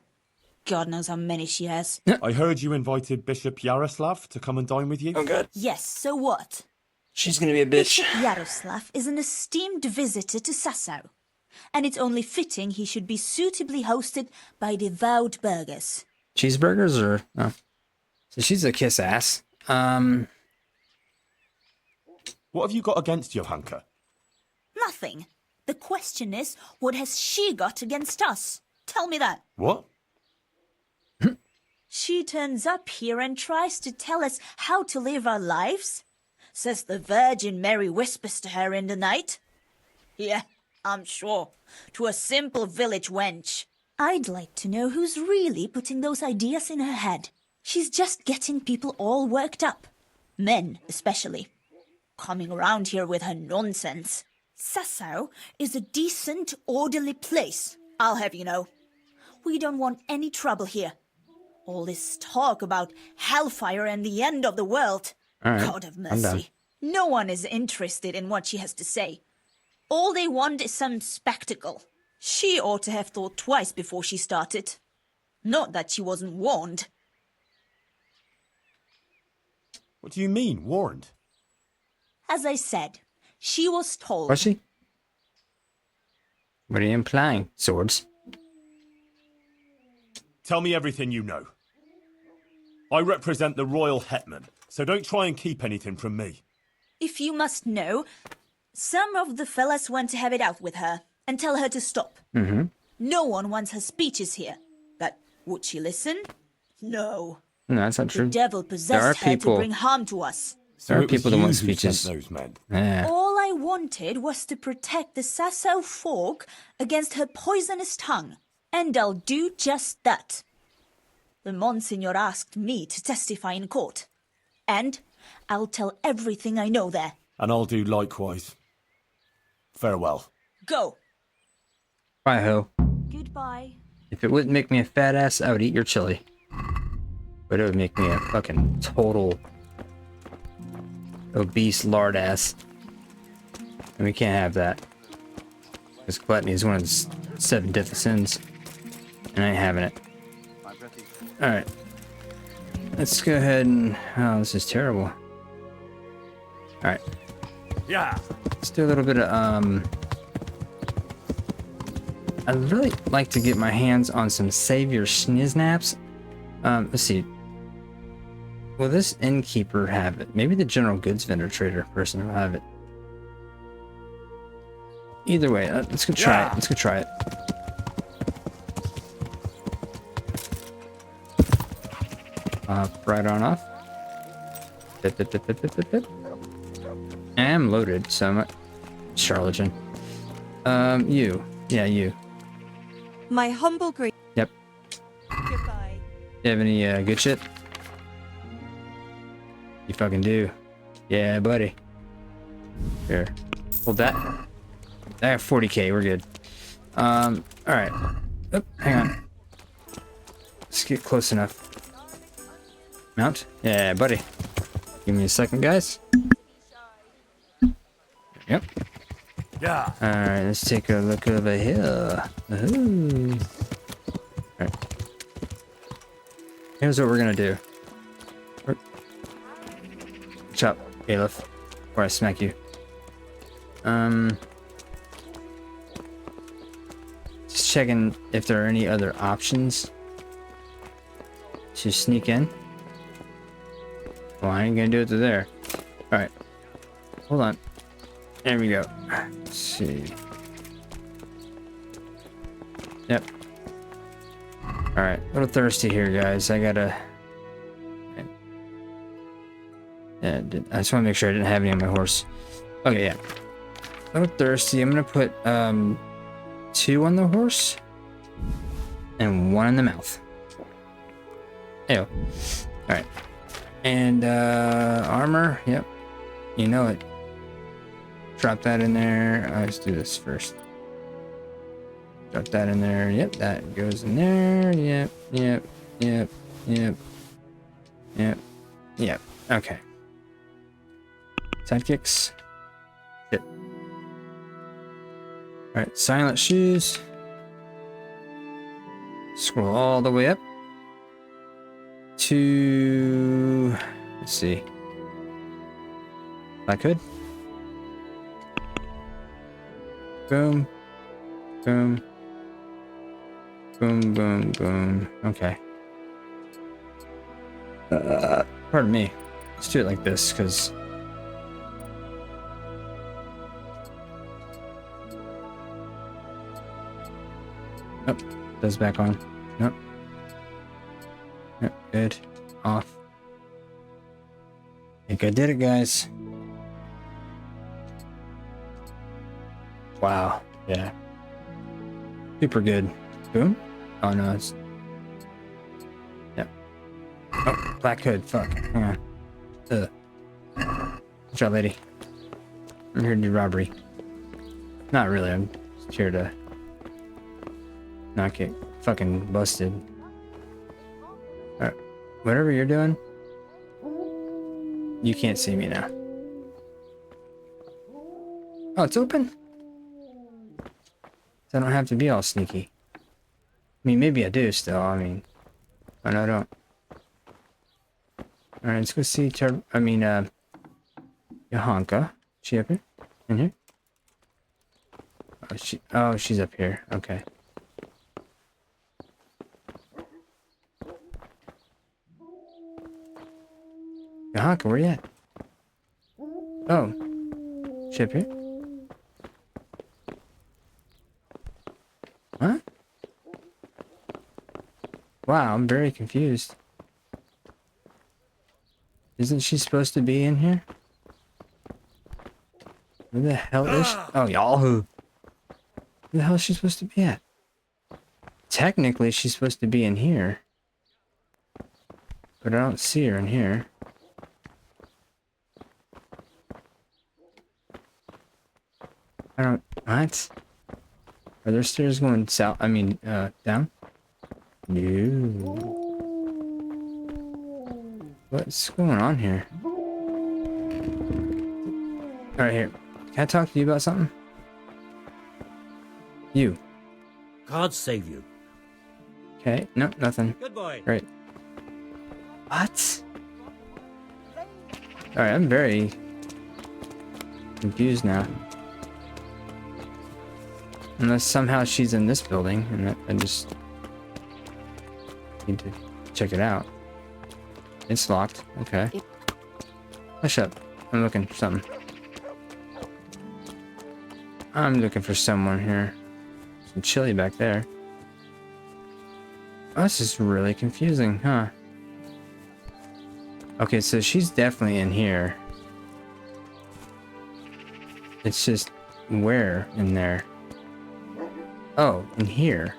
God knows how many she has. I heard you invited Bishop Yaroslav to come and dine with you. Oh, God. Yes, so what? She's gonna be a bitch. Bishop Yaroslav is an esteemed visitor to Sasau, and it's only fitting he should be suitably hosted by devout burghers. Cheeseburgers or... Oh. So she's a kiss ass. What have you got against Johanka? Nothing. The question is, what has she got against us? Tell me that. What? She turns up here and tries to tell us how to live our lives. Says the Virgin Mary whispers to her in the night. Yeah, I'm sure. To a simple village wench. I'd like to know who's really putting those ideas in her head. She's just getting people all worked up. Men, especially. Coming around here with her nonsense. Sasau is a decent, orderly place, I'll have you know. We don't want any trouble here. All this talk about hellfire and the end of the world. Right, God have mercy. No one is interested in what she has to say. All they want is some spectacle. She ought to have thought twice before she started. Not that she wasn't warned. What do you mean, warned? As I said, she was told. Was she? What are you implying? Swords? Tell me everything you know. I represent the royal hetman, so don't try and keep anything from me. If you must know, some of the fellas want to have it out with her and tell her to stop. Mm-hmm. No one wants her speeches here. But would she listen? No. No, that's not true. The devil possessed her to bring harm to us. There are people that want speeches. Those men. Yeah. All I wanted was to protect the Sasau folk against her poisonous tongue. And I'll do just that. The Monsignor asked me to testify in court. And I'll tell everything I know there. And I'll do likewise. Farewell. Go. Bye, ho. Goodbye. If it wouldn't make me a fat ass, I would eat your chili. But it would make me a fucking total obese lard ass. And we can't have that. Because gluttony is one of the 7 deadly sins. And I ain't having it. Alright. Let's go ahead and... Oh, this is terrible. Alright. Yeah. Let's do a little bit of, I'd really like to get my hands on some Savior Sniznaps. Let's see. Will this innkeeper have it? Maybe the general goods vendor trader person will have it. Either way, let's go try it. Let's go try it. Right on off. I am loaded, so I'm a charlatan. You. Yeah, you. My humble greet. Yep. Goodbye. You have any good shit? You fucking do. Yeah, buddy. Here. Hold that. I have 40k, we're good. Alright. Oh, hang on. Let's get close enough. Mount? Yeah, buddy. Give me a second, guys. Yep. Yeah. Alright, let's take a look over here. Ooh. Alright. Here's what we're gonna do. Chop, Aleph, before I smack you. Just checking if there are any other options to sneak in. Well, I ain't gonna do it to there. Alright. Hold on. There we go. Let's see. Yep. Alright. A little thirsty here, guys. I gotta... Yeah, I just want to make sure I didn't have any on my horse. Okay, yeah. A little thirsty. I'm gonna put 2 on the horse and 1 in the mouth. Ew. Alright. And armor, yep. You know it. Drop that in there. Let's do this first. Drop that in there. Yep, that goes in there. Yep, yep, yep, yep. Yep, yep. Okay. Sidekicks. Shit. Alright, silent shoes. Scroll all the way up to... Let's see. If I could. Boom. Boom. Boom, boom, boom. Okay. Pardon me. Let's do it like this, because... Oh, does back on. Nope. Yep, good. Off. I think I did it, guys. Wow. Yeah. Super good. Boom. Oh, no, it's... Yep. Oh, black hood. Fuck. Hang on. Ugh. Good job, lady. I'm here to do robbery. Not really. I'm just here to not get fucking busted. Alright. Whatever you're doing, you can't see me now. Oh, it's open? I don't have to be all sneaky. I mean, maybe I do still. I mean, oh, no, I don't. Alright, let's go see Johanka. She up here? In here? Oh, she's up here. Okay. Johanka, where you at? Oh. Ship here? What? Wow, I'm very confused. Isn't she supposed to be in here? Where the hell is she? Oh, y'all who? Where the hell is she supposed to be at? Technically, she's supposed to be in here. But I don't see her in here. I don't... What? Are there stairs going south? I mean, down? No. What's going on here? Alright, here. Can I talk to you about something? You. God save you. Okay, no, nothing. Good boy. Great. What? Alright, I'm very confused now. Unless somehow she's in this building, and I just need to check it out. It's locked. Okay. Hush up. I'm looking for something. I'm looking for someone here. Some chili back there. Oh, this is really confusing, huh? Okay, so she's definitely in here. It's just where in there? Oh, in here.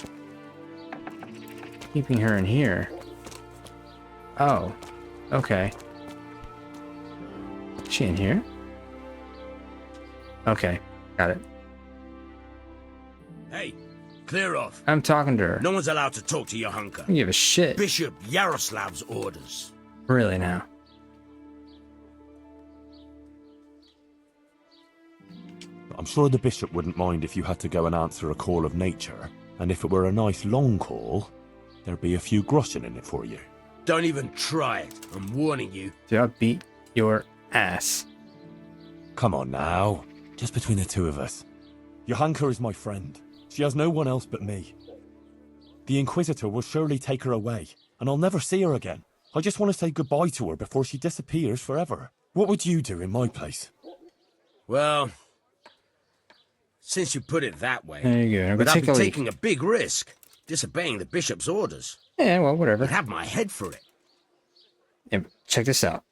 Keeping her in here. Oh, okay. Is she in here? Okay, got it. Hey, clear off. I'm talking to her. No one's allowed to talk to Johanka. I don't give a shit. Bishop Yaroslav's orders. Really now? I'm sure the bishop wouldn't mind if you had to go and answer a call of nature, and if it were a nice long call, there'd be a few groschen in it for you. Don't even try it. I'm warning you. Dude, I'll beat your ass. Come on now. Just between the two of us. Johanka is my friend. She has no one else but me. The Inquisitor will surely take her away, and I'll never see her again. I just want to say goodbye to her before she disappears forever. What would you do in my place? Well, since you put it that way, There you go. but Go I'd take be a leak. taking a big risk, disobeying the bishop's orders. Yeah, well, whatever. I'd have my head for it. Yeah, check this out.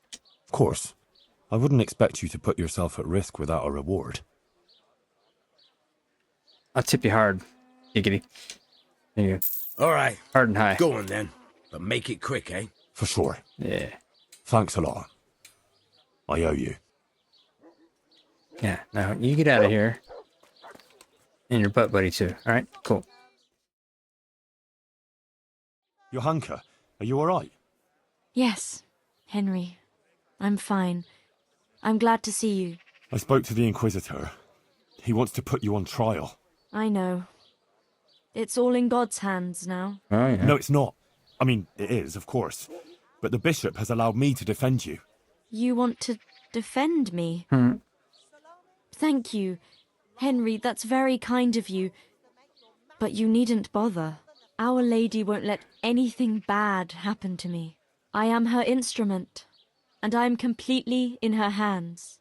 Of course. I wouldn't expect you to put yourself at risk without a reward. I'll tip you hard, giggity. There you go. All right. Hard and high. Go on then, but make it quick, eh? For sure. Yeah. Thanks a lot. I owe you. Yeah, now you get out of here. And your butt buddy too. Alright, cool. Johanka, are you alright? Yes, Henry. I'm fine. I'm glad to see you. I spoke to the Inquisitor. He wants to put you on trial. I know. It's all in God's hands now. Oh, yeah. No, it's not. I mean, it is, of course. But the bishop has allowed me to defend you. You want to defend me? Thank you. Henry, that's very kind of you. But you needn't bother. Our Lady won't let anything bad happen to me. I am her instrument, and I am completely in her hands.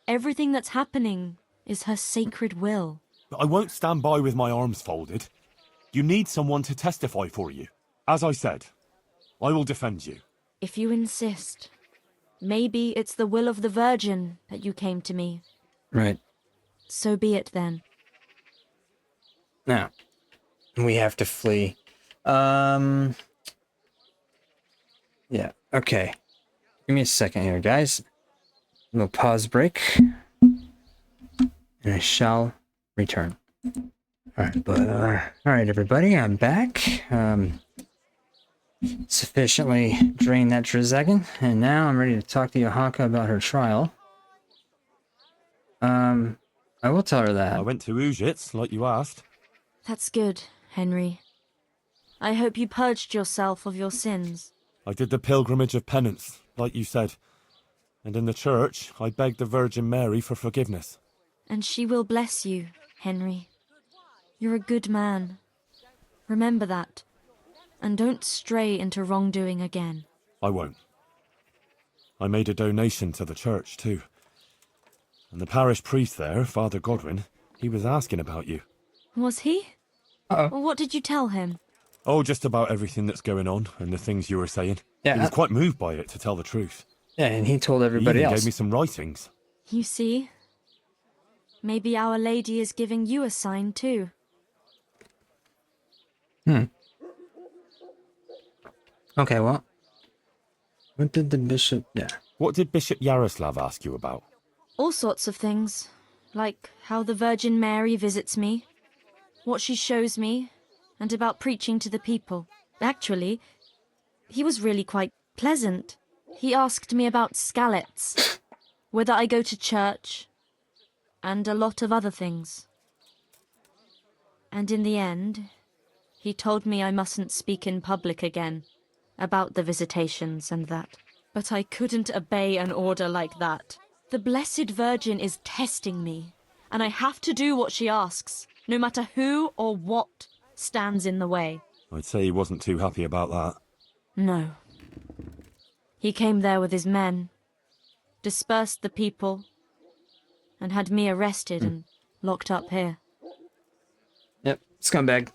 Everything that's happening is her sacred will. But I won't stand by with my arms folded. You need someone to testify for you. As I said, I will defend you. If you insist. Maybe it's the will of the Virgin that you came to me. Right. So be it then. Now, we have to flee. Yeah, okay. Give me a second here, guys. A little pause break. And I shall return. Alright, alright everybody, I'm back. Sufficiently drained that Trizagon, and now I'm ready to talk to Johanka about her trial. I will tell her that. I went to Ujits, like you asked. That's good, Henry. I hope you purged yourself of your sins. I did the pilgrimage of penance, like you said. And in the church, I begged the Virgin Mary for forgiveness. And she will bless you, Henry. You're a good man. Remember that. And don't stray into wrongdoing again. I won't. I made a donation to the church, too. And the parish priest there, Father Godwin, he was asking about you. Was he? Uh-oh. What did you tell him? Oh, just about everything that's going on and the things you were saying. Yeah, He was quite moved by it, to tell the truth. Yeah, and he told He everybody even else. gave me some writings. You see? Maybe Our Lady is giving you a sign too. Okay, well. What did the bishop... Yeah. What did Bishop Yaroslav ask you about? All sorts of things. Like how the Virgin Mary visits me, what she shows me, and about preaching to the people. Actually, he was really quite pleasant. He asked me about Skalitz, whether I go to church, and a lot of other things. And in the end, he told me I mustn't speak in public again about the visitations and that. But I couldn't obey an order like that. The Blessed Virgin is testing me, and I have to do what she asks, no matter who or what stands in the way. I'd say he wasn't too happy about that. No. He came there with his men, dispersed the people, and had me arrested and locked up here. Yep, scumbag.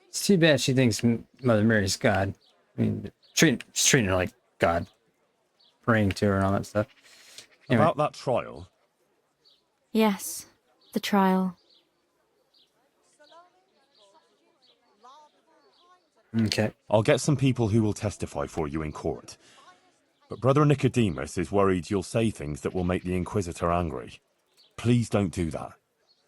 It's too bad she thinks Mother Mary's God. I mean, she's treating her like God. Praying to her and all that stuff. Anyway. About that trial? Yes, the trial. Okay. I'll get some people who will testify for you in court. But Brother Nicodemus is worried you'll say things that will make the Inquisitor angry. Please don't do that.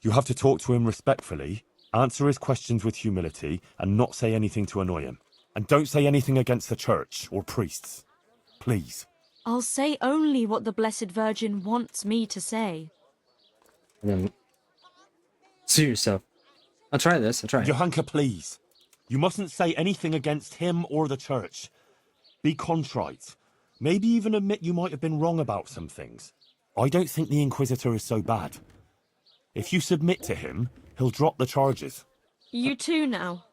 You have to talk to him respectfully, answer his questions with humility, and not say anything to annoy him. And don't say anything against the church or priests. Please. I'll say only what the Blessed Virgin wants me to say. And then... Suit yourself. I'll try this, I'll try it. Johanka, please. You mustn't say anything against him or the church. Be contrite. Maybe even admit you might have been wrong about some things. I don't think the Inquisitor is so bad. If you submit to him, he'll drop the charges. You too now.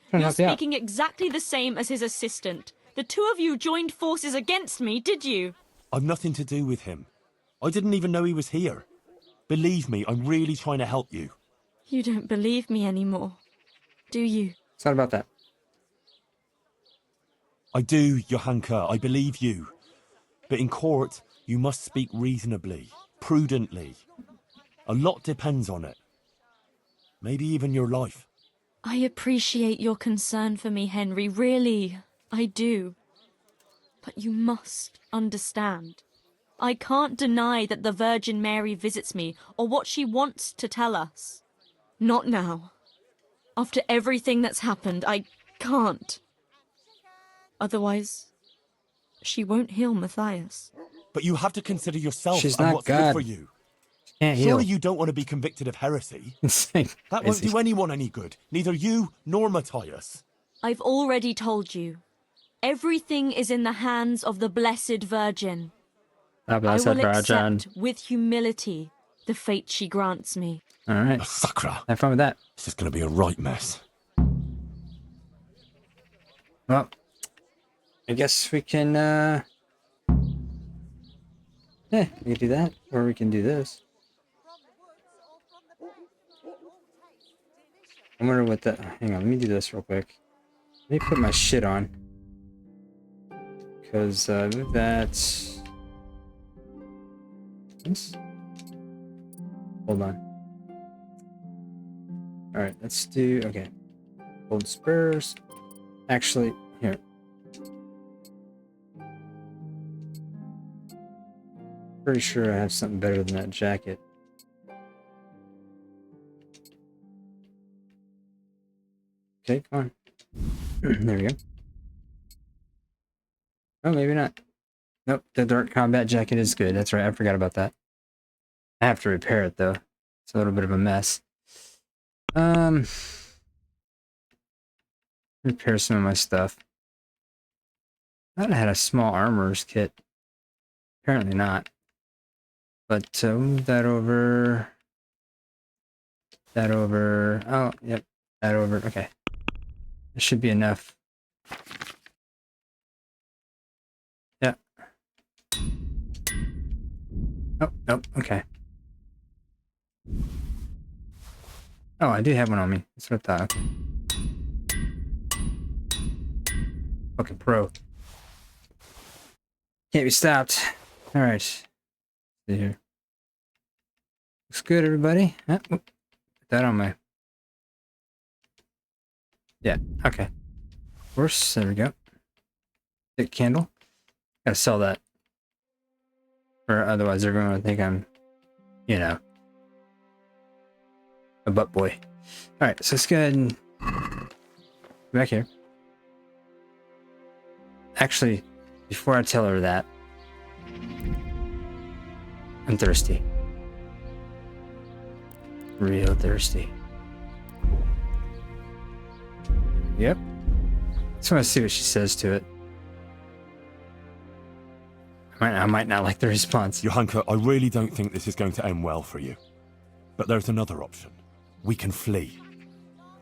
Trying to You're help you out. speaking exactly the same as his assistant. The two of you joined forces against me, did you? I've nothing to do with him. I didn't even know he was here. Believe me, I'm really trying to help you. You don't believe me anymore, do you? It's not about that. I do, Johanka, I believe you. But in court, you must speak reasonably, prudently. A lot depends on it. Maybe even your life. I appreciate your concern for me, Henry, really, I do. But you must understand. I can't deny that the Virgin Mary visits me, or what she wants to tell us. Not now. After everything that's happened, I can't. Otherwise, she won't heal Matthias. But you have to consider yourself She's and not what's God. good for you. Can't heal. Surely you don't want to be convicted of heresy. That won't do anyone any good. Neither you nor Matthias. I've already told you. Everything is in the hands of the Blessed Virgin. The Blessed I will Virgin. accept with humility the fate she grants me. All right. Sakra. Have fun with that. This is going to be a right mess. Well, I guess we can, yeah, we can do that, or we can do this. I wonder what that... Hang on, let me do this real quick. Let me put my shit on. Because, that's... This? Hold on. Alright, let's do... Okay. Gold spurs. Actually, here. Pretty sure I have something better than that jacket. Okay, come on. There we go. Oh, maybe not. Nope, the dark combat jacket is good. That's right, I forgot about that. I have to repair it, though. It's a little bit of a mess. Repair some of my stuff. I thought I had a small armorer's kit. Apparently not. But move that over. That over. Oh, yep. That over. Okay. That should be enough Yeah. Oh, nope, okay. Oh, I do have one on me. That's what I thought. Fucking pro. Can't be stopped. Alright. See here. Looks good, everybody. Put that on my... Yeah, okay. Of course, there we go. Thick candle. Gotta sell that. Or otherwise everyone would think I'm, you know, a butt boy. Alright, so let's go ahead and... back here. Actually, before I tell her that, I'm thirsty. Real thirsty. Yep. Just want to see what she says to it. I might not like the response. Johanka, I really don't think this is going to end well for you. But there's another option. We can flee.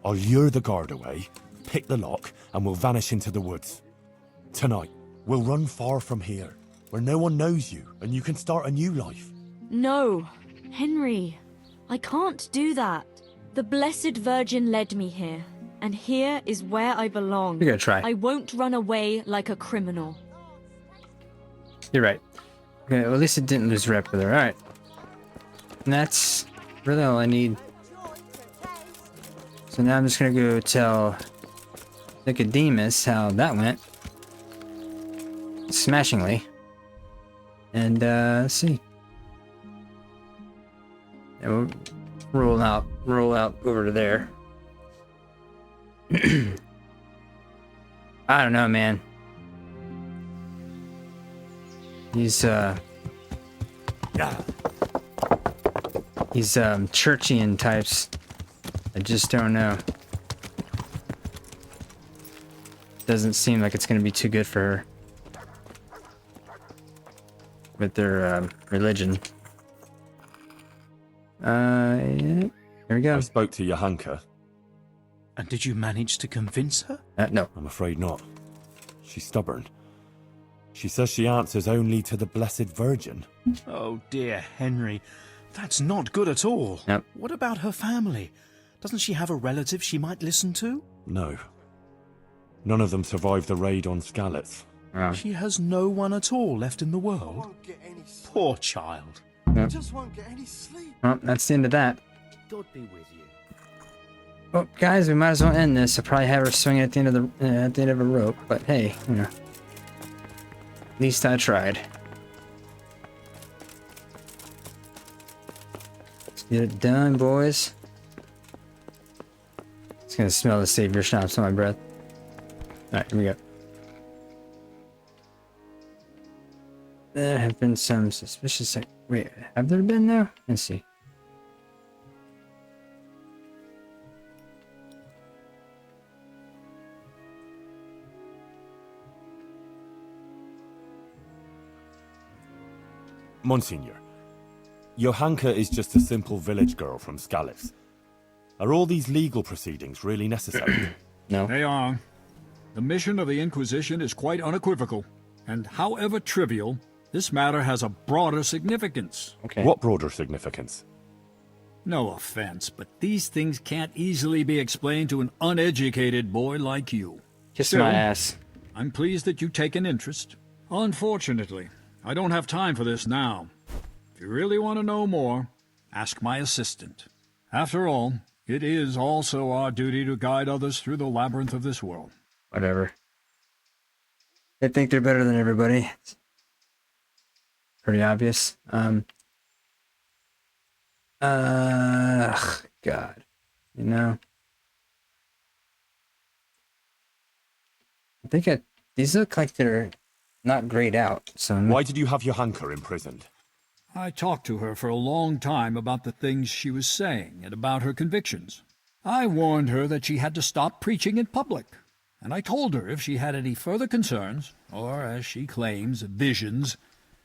I'll lure the guard away, pick the lock, and we'll vanish into the woods. Tonight, we'll run far from here, where no one knows you, and you can start a new life. No, Henry, I can't do that. The Blessed Virgin led me here, and here is where I belong. You're gonna try. I won't run away like a criminal. You're right. Okay, well, at least it didn't lose rep with her. Alright. And that's really all I need. So now I'm just gonna go tell Nicodemus how that went. Smashingly. And, let's see. And we'll roll out over to there. I don't know, man. These churchian types, I just don't know. Doesn't seem like it's gonna be too good for her with their religion. Yeah. Here we go. I spoke to Johanka. And did you manage to convince her? No. I'm afraid not. She's stubborn. She says she answers only to the Blessed Virgin. Oh dear, Henry. That's not good at all. Yep. What about her family? Doesn't she have a relative she might listen to? No. None of them survived the raid on Skalitz. She has no one at all left in the world. Poor child. Yep. Just won't get any sleep. Well, that's the end of that. God be with you. Well, guys, we might as well end this. I'll probably have her swinging at the end of a rope, but hey, you know. At least I tried. Let's get it done, boys. It's gonna smell the savior schnapps on my breath. Alright, here we go. There have been some suspicious... Wait, have there been though? Let's see. Monsignor, Johanka is just a simple village girl from Skalitz. Are all these legal proceedings really necessary? No. They are. The mission of the Inquisition is quite unequivocal, and however trivial, this matter has a broader significance. Okay. What broader significance? No offense, but these things can't easily be explained to an uneducated boy like you. Kiss Still, my ass. I'm pleased that you take an interest. Unfortunately, I don't have time for this now. If you really want to know more, ask my assistant. After all, it is also our duty to guide others through the labyrinth of this world. Whatever. They think they're better than everybody. It's pretty obvious. God. You know? I think these look like they're not grayed out, so... Why did you have Johanka imprisoned? I talked to her for a long time about the things she was saying and about her convictions. I warned her that she had to stop preaching in public, and I told her if she had any further concerns, or, as she claims, visions,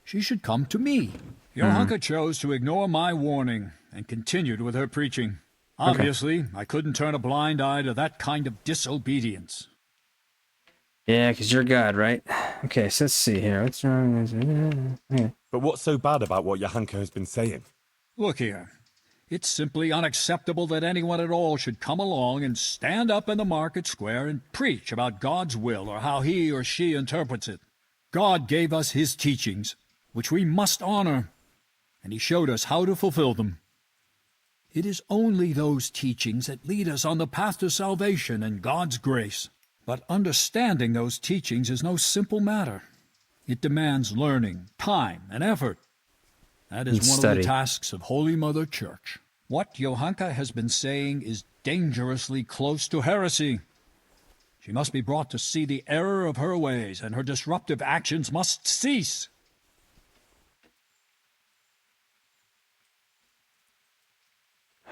she should come to me. Johanka chose to ignore my warning and continued with her preaching. Obviously, I couldn't turn a blind eye to that kind of disobedience. Yeah, because you're God, right? Okay, so let's see here. What's wrong? Okay. But what's so bad about what Johanka has been saying? Look here. It's simply unacceptable that anyone at all should come along and stand up in the market square and preach about God's will or how he or she interprets it. God gave us his teachings, which we must honor, and he showed us how to fulfill them. It is only those teachings that lead us on the path to salvation and God's grace. But understanding those teachings is no simple matter. It demands learning, time, and effort. That is one of the tasks of Holy Mother Church. What Johanka has been saying is dangerously close to heresy. She must be brought to see the error of her ways, and her disruptive actions must cease.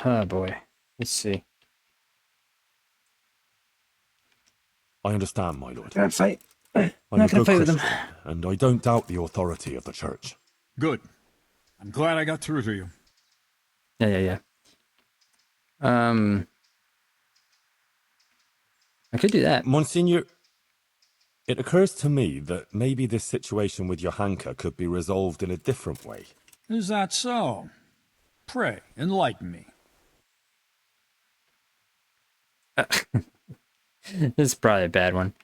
Oh boy. Let's see. I understand, my lord. Gonna fight. I'm not a gonna good fight with Christian, them. and I don't doubt the authority of the church. Good. I'm glad I got through to you. Yeah. I could do that. Monsignor, it occurs to me that maybe this situation with Johanka could be resolved in a different way. Is that so? Pray, enlighten me. This is probably a bad one.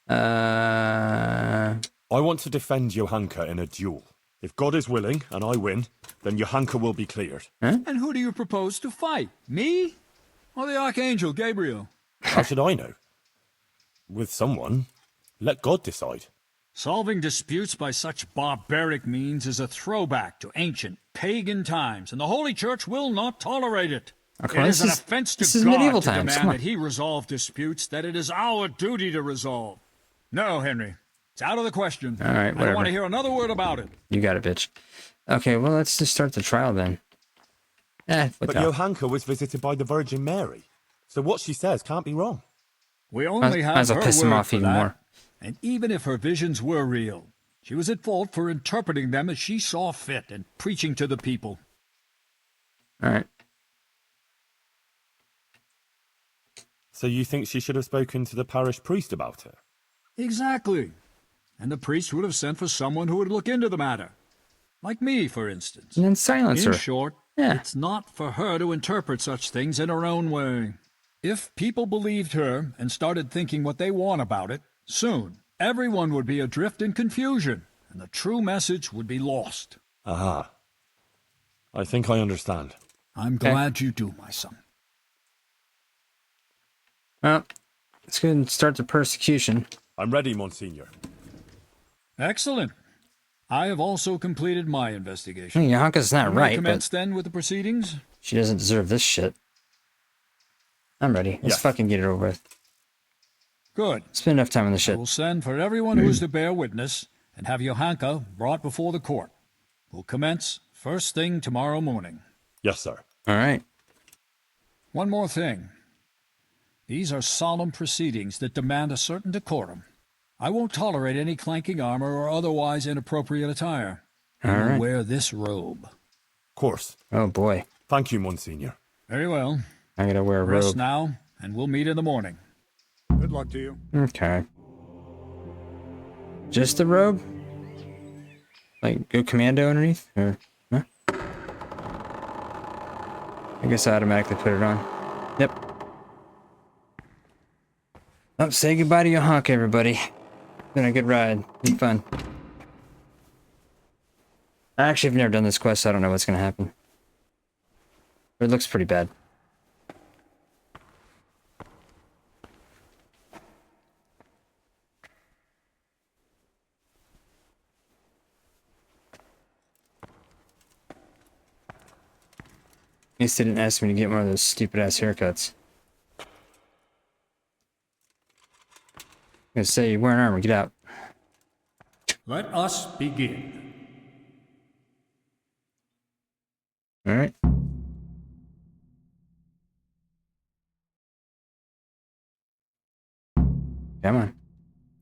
I want to defend Johanka in a duel. If God is willing, and I win, then Johanka will be cleared. Huh? And who do you propose to fight? Me? Or the Archangel Gabriel? How should I know? With someone. Let God decide. Solving disputes by such barbaric means is a throwback to ancient, pagan times, and the Holy Church will not tolerate it. Okay, it is an offense to God medieval to times. demand that he resolve disputes that it is our duty to resolve. No, Henry. It's out of the question. All right, I don't whatever. want to hear another word about it. You got it, bitch. Okay, well, let's just start the trial then. But Johanka was visited by the Virgin Mary, so what she says can't be wrong. We only have might as well her piss him word off for even that. more. And even if her visions were real, she was at fault for interpreting them as she saw fit and preaching to the people. All right. So you think she should have spoken to the parish priest about her? Exactly. And the priest would have sent for someone who would look into the matter. Like me, for instance. And then silence her. In short, it's not for her to interpret such things in her own way. If people believed her and started thinking what they want about it, soon everyone would be adrift in confusion, and the true message would be lost. Aha. I think I understand. I'm glad you do, my son. Well, let's go ahead and start the persecution. I'm ready, Monsignor. Excellent. I have also completed my investigation. I mean, Johanka's not We may right, commence but then with the proceedings? she doesn't deserve this shit. I'm ready. Let's fucking get it over with. Good. Spend enough time on the shit. I will send for everyone who is to bear witness and have Johanka brought before the court. We'll commence first thing tomorrow morning. Yes, sir. All right. One more thing. These are solemn proceedings that demand a certain decorum. I won't tolerate any clanking armor or otherwise inappropriate attire. All right. Wear this robe. Of course. Oh, boy. Thank you, Monsignor. Very well. I gotta wear a Rest robe. now, and we'll meet in the morning. Good luck to you. Okay. Just the robe? Like, go commando underneath? Or, huh? I guess I automatically put it on. Yep. Oh, say goodbye to Johanka, everybody. Been a good ride. Been fun. I actually have never done this quest, so I don't know what's gonna happen. But it looks pretty bad. At least they didn't ask me to get one of those stupid ass haircuts. I'm gonna say you're wearing armor, get out. Let us begin. Alright. Come on.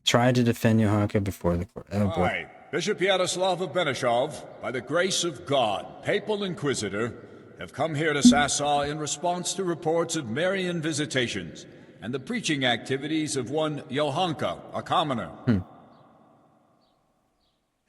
Try to defend Johanka before the court. Oh boy. I, Bishop Yaroslav of Benishov, by the grace of God, Papal Inquisitor, have come here to Sasau in response to reports of Marian visitations and the preaching activities of one Johanka, a commoner.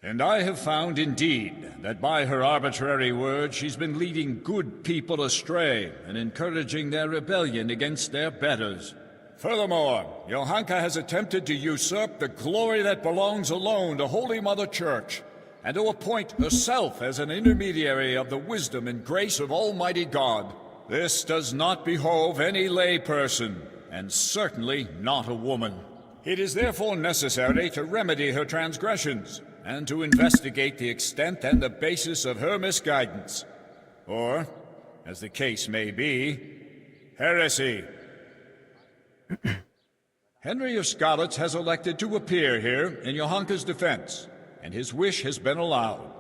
And I have found, indeed, that by her arbitrary words she's been leading good people astray and encouraging their rebellion against their betters. Furthermore, Johanka has attempted to usurp the glory that belongs alone to Holy Mother Church, and to appoint herself as an intermediary of the wisdom and grace of Almighty God. This does not behove any lay person, and certainly not a woman. It is therefore necessary to remedy her transgressions, and to investigate the extent and the basis of her misguidance. Or, as the case may be, heresy. Henry of Skalitz has elected to appear here in Johanka's defense, and his wish has been allowed.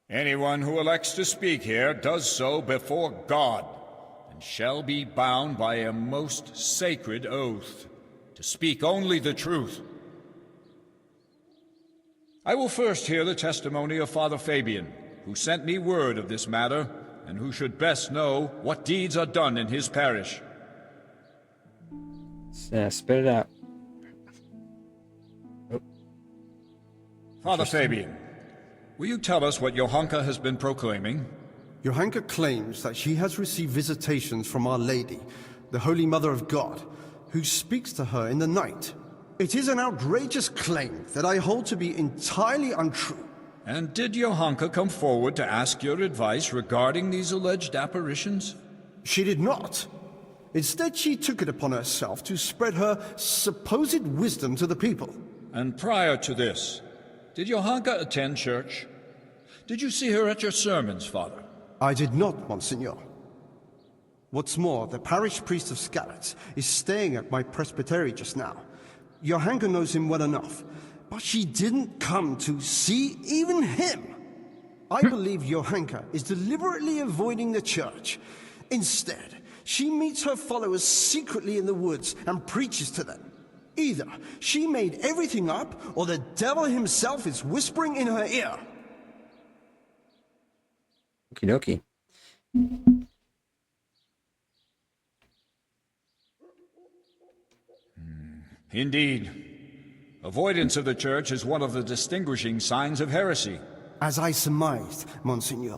Anyone who elects to speak here does so before God, and shall be bound by a most sacred oath, to speak only the truth. I will first hear the testimony of Father Fabian, who sent me word of this matter, and who should best know what deeds are done in his parish. Spit it out. Oh. Father Fabian, will you tell us what Johanka has been proclaiming? Johanka claims that she has received visitations from Our Lady, the Holy Mother of God, who speaks to her in the night. It is an outrageous claim that I hold to be entirely untrue. And did Johanka come forward to ask your advice regarding these alleged apparitions? She did not. Instead, she took it upon herself to spread her supposed wisdom to the people. And prior to this, did Johanka attend church? Did you see her at your sermons, Father? I did not, Monsignor. What's more, the parish priest of Skalitz is staying at my presbytery just now. Johanka knows him well enough, but she didn't come to see even him. I believe Johanka is deliberately avoiding the church. Instead, she meets her followers secretly in the woods and preaches to them. Either she made everything up, or the devil himself is whispering in her ear. Okie dokie. Indeed. Avoidance of the church is one of the distinguishing signs of heresy. As I surmised, Monsignor.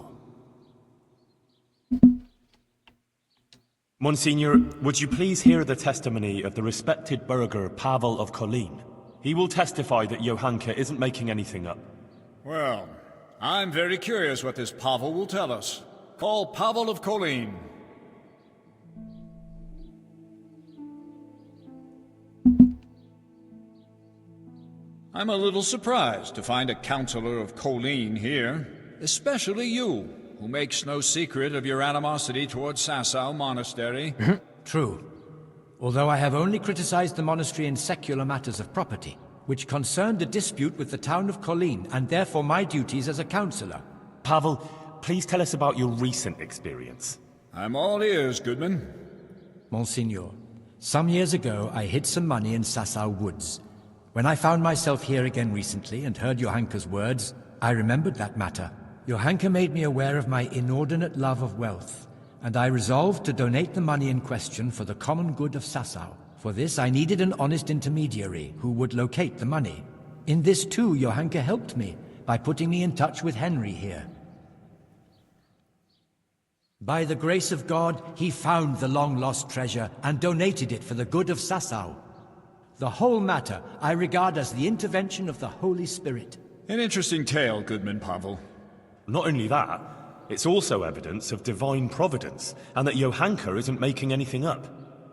Monsignor, would you please hear the testimony of the respected burgher Pavel of Kolin? He will testify that Johanka isn't making anything up. Well, I'm very curious what this Pavel will tell us. Call Pavel of Kolin. I'm a little surprised to find a counselor of Kolin here, especially you, who makes no secret of your animosity towards Sasau Monastery. True. Although I have only criticized the monastery in secular matters of property, which concerned a dispute with the town of Kolin, and therefore my duties as a counselor. Pavel, please tell us about your recent experience. I'm all ears, Goodman. Monsignor, some years ago I hid some money in Sasau woods. When I found myself here again recently and heard Johanka's words, I remembered that matter. Johanka made me aware of my inordinate love of wealth, and I resolved to donate the money in question for the common good of Sasau. For this I needed an honest intermediary who would locate the money. In this too, Johanka helped me by putting me in touch with Henry here. By the grace of God, he found the long-lost treasure and donated it for the good of Sasau. The whole matter I regard as the intervention of the Holy Spirit. An interesting tale, Goodman Pavel. Not only that, it's also evidence of divine providence, and that Johanka isn't making anything up.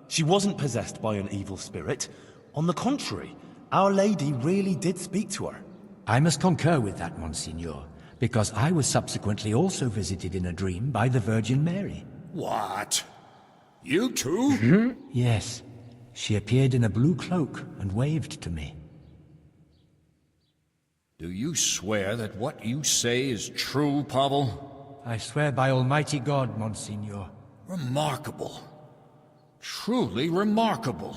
She wasn't possessed by an evil spirit. On the contrary, Our Lady really did speak to her. I must concur with that, Monsignor, because I was subsequently also visited in a dream by the Virgin Mary. What? You too? Yes. She appeared in a blue cloak and waved to me. Do you swear that what you say is true, Pavel? I swear by Almighty God, Monsignor. Remarkable. Truly remarkable.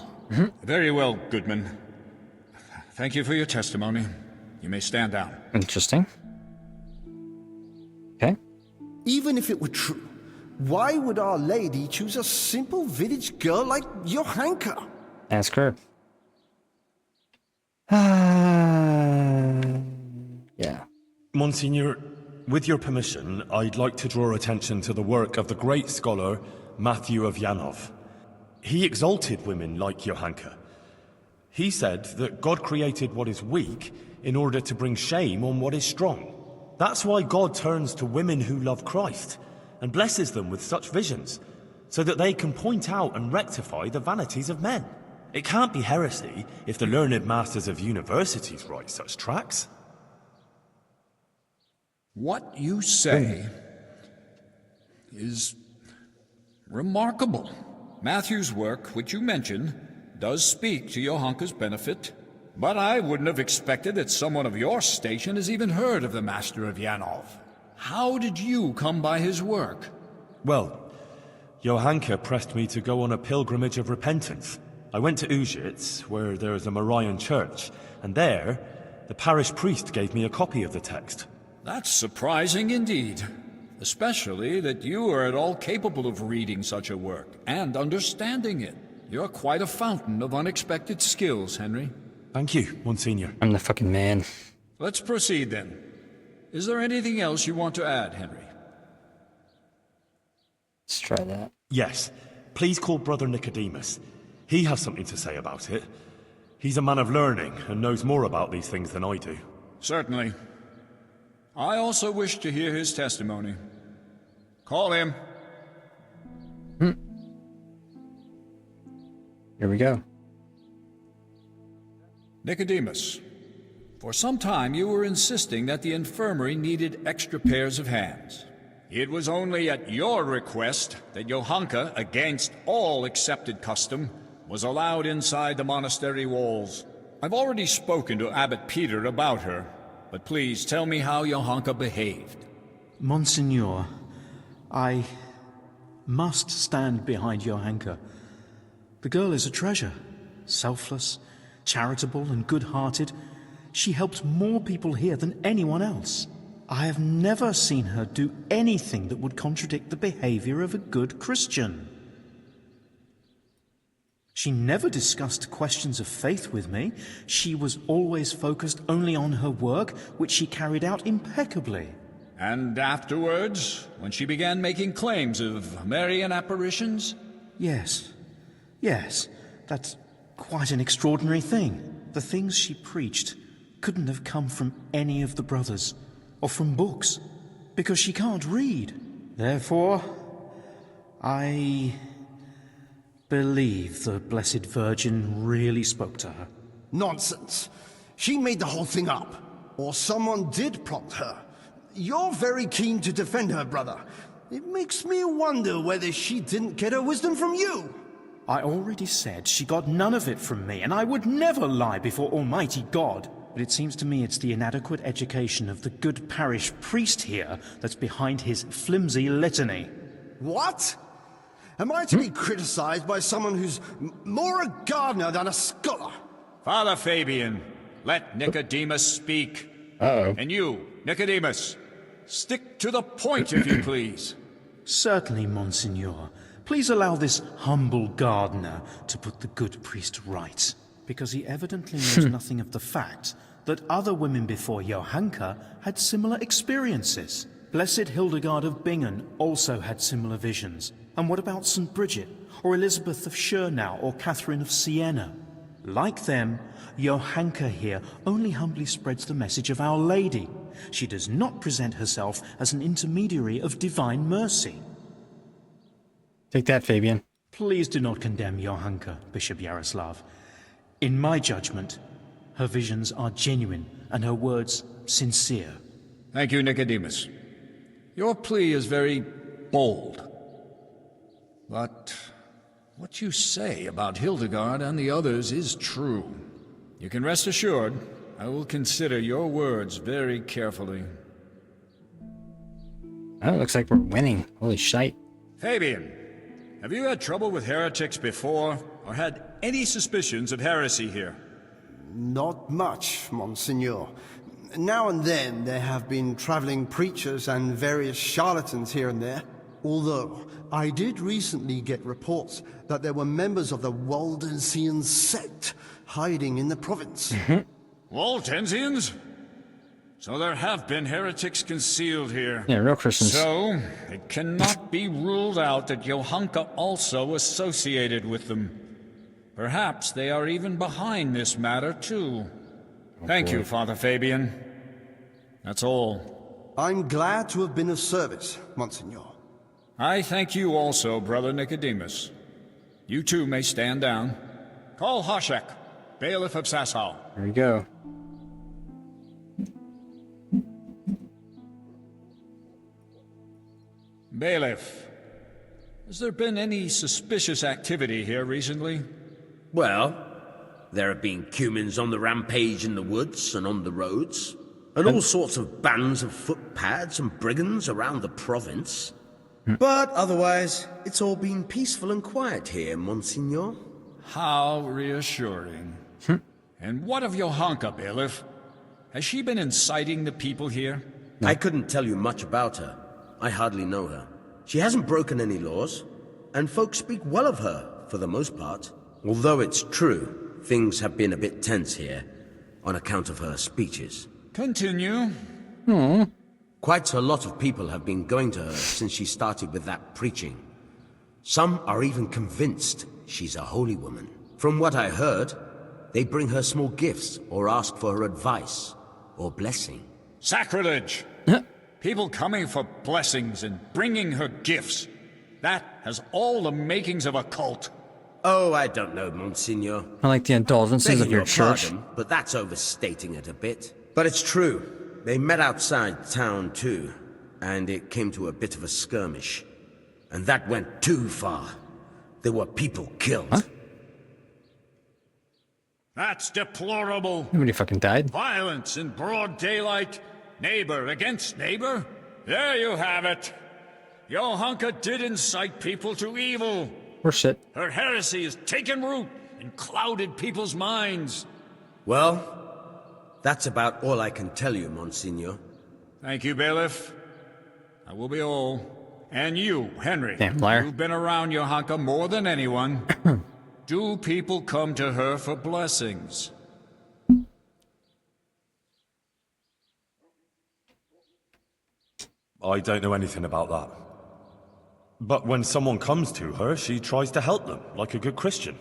Very well, Goodman. Thank you for your testimony. You may stand down. Interesting. Okay. Even if it were true, Why would Our Lady choose a simple village girl like Johanka? Ask her. Yeah. Monsignor, with your permission, I'd like to draw attention to the work of the great scholar Matthew of Yanov. He exalted women like Johanka. He said that God created what is weak in order to bring shame on what is strong. That's why God turns to women who love Christ and blesses them with such visions, so that they can point out and rectify the vanities of men. It can't be heresy if the learned masters of universities write such tracts. What you say is remarkable. Matthew's work, which you mentioned, does speak to Johanka's benefit, but I wouldn't have expected that someone of your station has even heard of the Master of Yanov. How did you come by his work? Well, Johanka pressed me to go on a pilgrimage of repentance. I went to Ujits, where there is a Marian church, and there, the parish priest gave me a copy of the text. That's surprising indeed, especially that you are at all capable of reading such a work and understanding it. You're quite a fountain of unexpected skills, Henry. Thank you, Monsignor. I'm the fucking man. Let's proceed then. Is there anything else you want to add, Henry? Let's try that. Yes. Please call Brother Nicodemus. He has something to say about it. He's a man of learning and knows more about these things than I do. Certainly. I also wish to hear his testimony. Call him. Here we go. Nicodemus, for some time you were insisting that the infirmary needed extra pairs of hands. It was only at your request that Johanka, against all accepted custom, was allowed inside the monastery walls. I've already spoken to Abbot Peter about her, but please tell me how Johanka behaved. Monsignor, I must stand behind Johanka. The girl is a treasure. Selfless, charitable, and good-hearted. She helped more people here than anyone else. I have never seen her do anything that would contradict the behavior of a good Christian. She never discussed questions of faith with me. She was always focused only on her work, which she carried out impeccably. And afterwards, when she began making claims of Marian apparitions? Yes, that's quite an extraordinary thing. The things she preached couldn't have come from any of the brothers, or from books, because she can't read. Therefore, I believe the Blessed Virgin really spoke to her. Nonsense. She made the whole thing up. Or someone did prompt her. You're very keen to defend her, brother. It makes me wonder whether she didn't get her wisdom from you. I already said she got none of it from me, and I would never lie before Almighty God. But it seems to me it's the inadequate education of the good parish priest here that's behind his flimsy litany. What? Am I to be criticized by someone who's more a gardener than a scholar? Father Fabian, let Nicodemus speak. Uh-oh. And you, Nicodemus, stick to the point, if you please. Certainly, Monsignor. Please allow this humble gardener to put the good priest right, because he evidently knows nothing of the fact that other women before Johanka had similar experiences. Blessed Hildegard of Bingen also had similar visions. And what about St. Bridget, or Elizabeth of Schurnau, or Catherine of Siena? Like them, Johanka here only humbly spreads the message of Our Lady. She does not present herself as an intermediary of divine mercy. Take that, Fabian. Please do not condemn Johanka, Bishop Yaroslav. In my judgment, her visions are genuine and her words sincere. Thank you, Nicodemus. Your plea is very bold. But what you say about Hildegard and the others is true. You can rest assured I will consider your words very carefully. Oh, it looks like we're winning. Holy shite. Fabian, have you had trouble with heretics before, or had any suspicions of heresy here? Not much, Monsignor. Now and then there have been traveling preachers and various charlatans here and there. Although, I did recently get reports that there were members of the Waldensian sect hiding in the province. Waldensians? So there have been heretics concealed here. Yeah, real Christians. So, it cannot be ruled out that Johanka also associated with them. Perhaps they are even behind this matter, too. Thank you, Father Fabian. That's all. I'm glad to have been of service, Monsignor. I thank you also, Brother Nicodemus. You too may stand down. Call Hoshek, bailiff of Sasau. There we go. Bailiff, has there been any suspicious activity here recently? Well, there have been cumins on the rampage in the woods and on the roads, and all sorts of bands of footpads and brigands around the province. But otherwise, it's all been peaceful and quiet here, Monsignor. How reassuring. And what of Johanka, bailiff? Has she been inciting the people here? No. I couldn't tell you much about her. I hardly know her. She hasn't broken any laws, and folks speak well of her, for the most part. Although it's true, things have been a bit tense here, on account of her speeches. Continue. Quite a lot of people have been going to her since she started with that preaching. Some are even convinced she's a holy woman. From what I heard, they bring her small gifts or ask for her advice or blessing. Sacrilege! People coming for blessings and bringing her gifts. That has all the makings of a cult. Oh, I don't know, Monsignor. I like the indulgences of your church. Pardon, but that's overstating it a bit. But it's true. They met outside town, too. And it came to a bit of a skirmish. And that went too far. There were people killed. Huh? That's deplorable. Nobody fucking died. Violence in broad daylight. Neighbor against neighbor? There you have it. Johanka did incite people to evil. Or shit. Her heresy has taken root and clouded people's minds. Well, that's about all I can tell you, Monsignor. Thank you, bailiff. I will be all. And you, Henry. Damn liar. You've been around Johanka more than anyone. Do people come to her for blessings? I don't know anything about that. But when someone comes to her, she tries to help them, like a good Christian.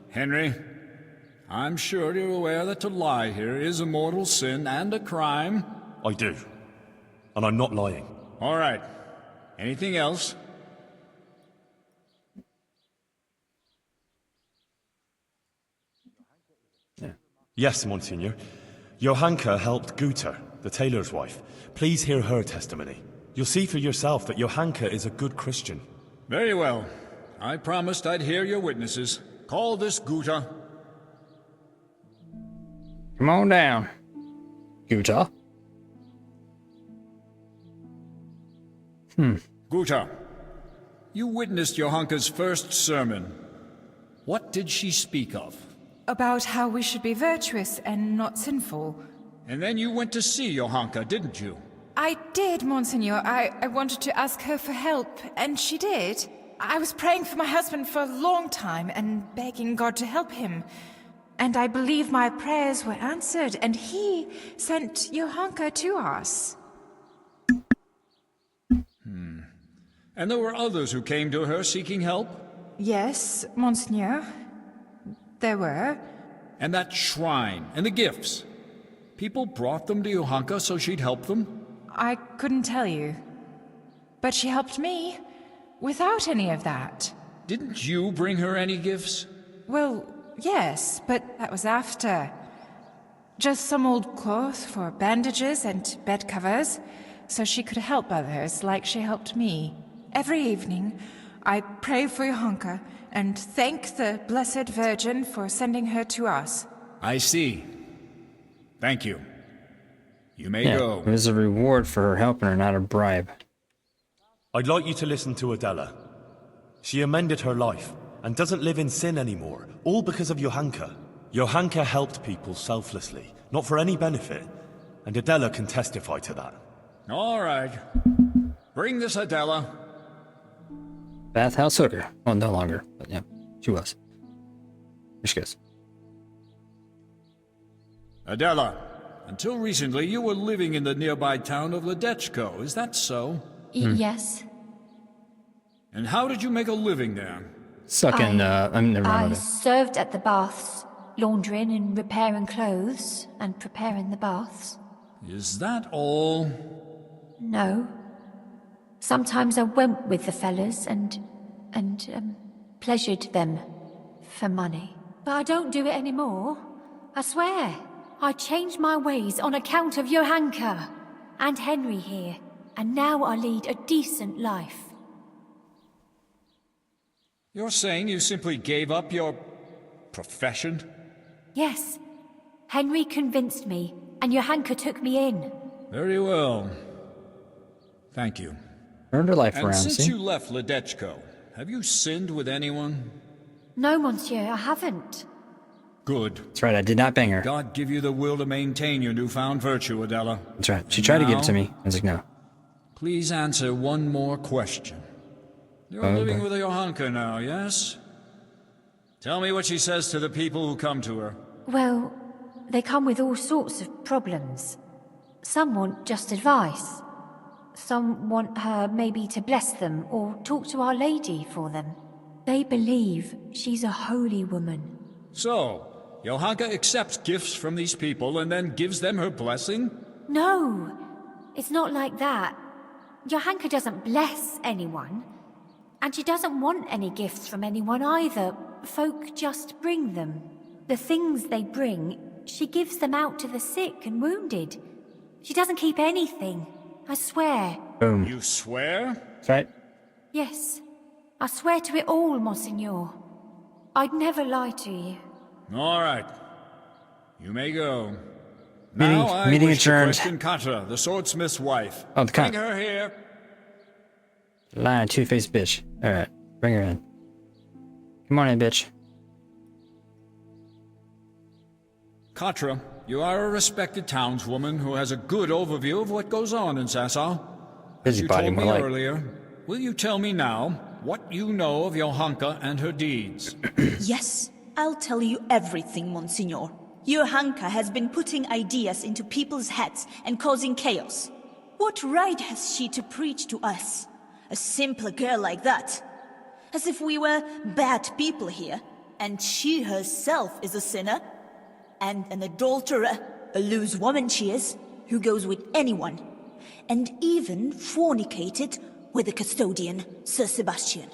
Henry, I'm sure you're aware that to lie here is a mortal sin and a crime. I do. And I'm not lying. All right. Anything else? Yeah. Yes, Monsignor. Johanka helped Guta, the tailor's wife. Please hear her testimony. You'll see for yourself that Johanka is a good Christian. Very well. I promised I'd hear your witnesses. Call this Guta. Come on down, Guta. Guta, you witnessed Johanka's first sermon. What did she speak of? About how we should be virtuous and not sinful. And then you went to see Johanka, didn't you? I did, Monsignor. I wanted to ask her for help, and she did. I was praying for my husband for a long time and begging God to help him. And I believe my prayers were answered, and he sent Johanka to us. And there were others who came to her seeking help? Yes, Monsignor. There were. And that shrine, and the gifts. People brought them to Johanka so she'd help them? I couldn't tell you. But she helped me, without any of that. Didn't you bring her any gifts? Well, yes, but that was after. Just some old cloth for bandages and bed covers, so she could help others like she helped me. Every evening, I pray for Johanka and thank the Blessed Virgin for sending her to us. I see. Thank you. You may go. It was a reward for her helping her, not a bribe. I'd like you to listen to Adela. She amended her life and doesn't live in sin anymore, all because of Johanka. Johanka helped people selflessly, not for any benefit, and Adela can testify to that. All right. Bring this Adela. Bathhouse hooker. Well, no longer, but yeah, she was. There she goes. Adela, until recently you were living in the nearby town of Ledechko, is that so? Yes. And how did you make a living there? Sucking, never I mind. served at the baths, laundering and repairing clothes, and preparing the baths. Is that all? No. Sometimes I went with the fellas and pleasured them for money. But I don't do it anymore. I swear. I changed my ways on account of Johanka and Henry here, and now I lead a decent life. You're saying you simply gave up your profession? Yes. Henry convinced me, and Johanka took me in. Very well. Thank you. Earned her life And around, since see? you left Ledechko, have you sinned with anyone? No, monsieur, I haven't. Good. That's right, I did not bang her. God give you the will to maintain your newfound virtue, Adela. That's right. She tried to give it to me. I was like, no. Please answer one more question. You're living with Johanka now, yes? Tell me what she says to the people who come to her. Well, they come with all sorts of problems. Some want just advice. Some want her maybe to bless them or talk to Our Lady for them. They believe she's a holy woman. So, Johanka accepts gifts from these people and then gives them her blessing? No, it's not like that. Johanka doesn't bless anyone. And she doesn't want any gifts from anyone either. Folk just bring them. The things they bring, she gives them out to the sick and wounded. She doesn't keep anything. I swear. Boom. You swear? That's right. Yes. I swear to it all, Monseigneur. I'd never lie to you. All right. You may go. Meeting- now I meeting wish adjourned. to question Katra, the swordsmith's wife. Oh, the Bring cut. her here. Lying two-faced bitch. Alright, bring her in. Come on in, bitch. Katra, you are a respected townswoman who has a good overview of what goes on in Sasau. As you Busybody, told more me like. earlier, will you tell me now what you know of Johanka and her deeds? Yes, I'll tell you everything, Monsignor. Johanka has been putting ideas into people's heads and causing chaos. What right has she to preach to us? A simple girl like that. As if we were bad people here, and she herself is a sinner. And an adulterer, a loose woman she is, who goes with anyone. And even fornicated with the custodian, Sir Sebastian.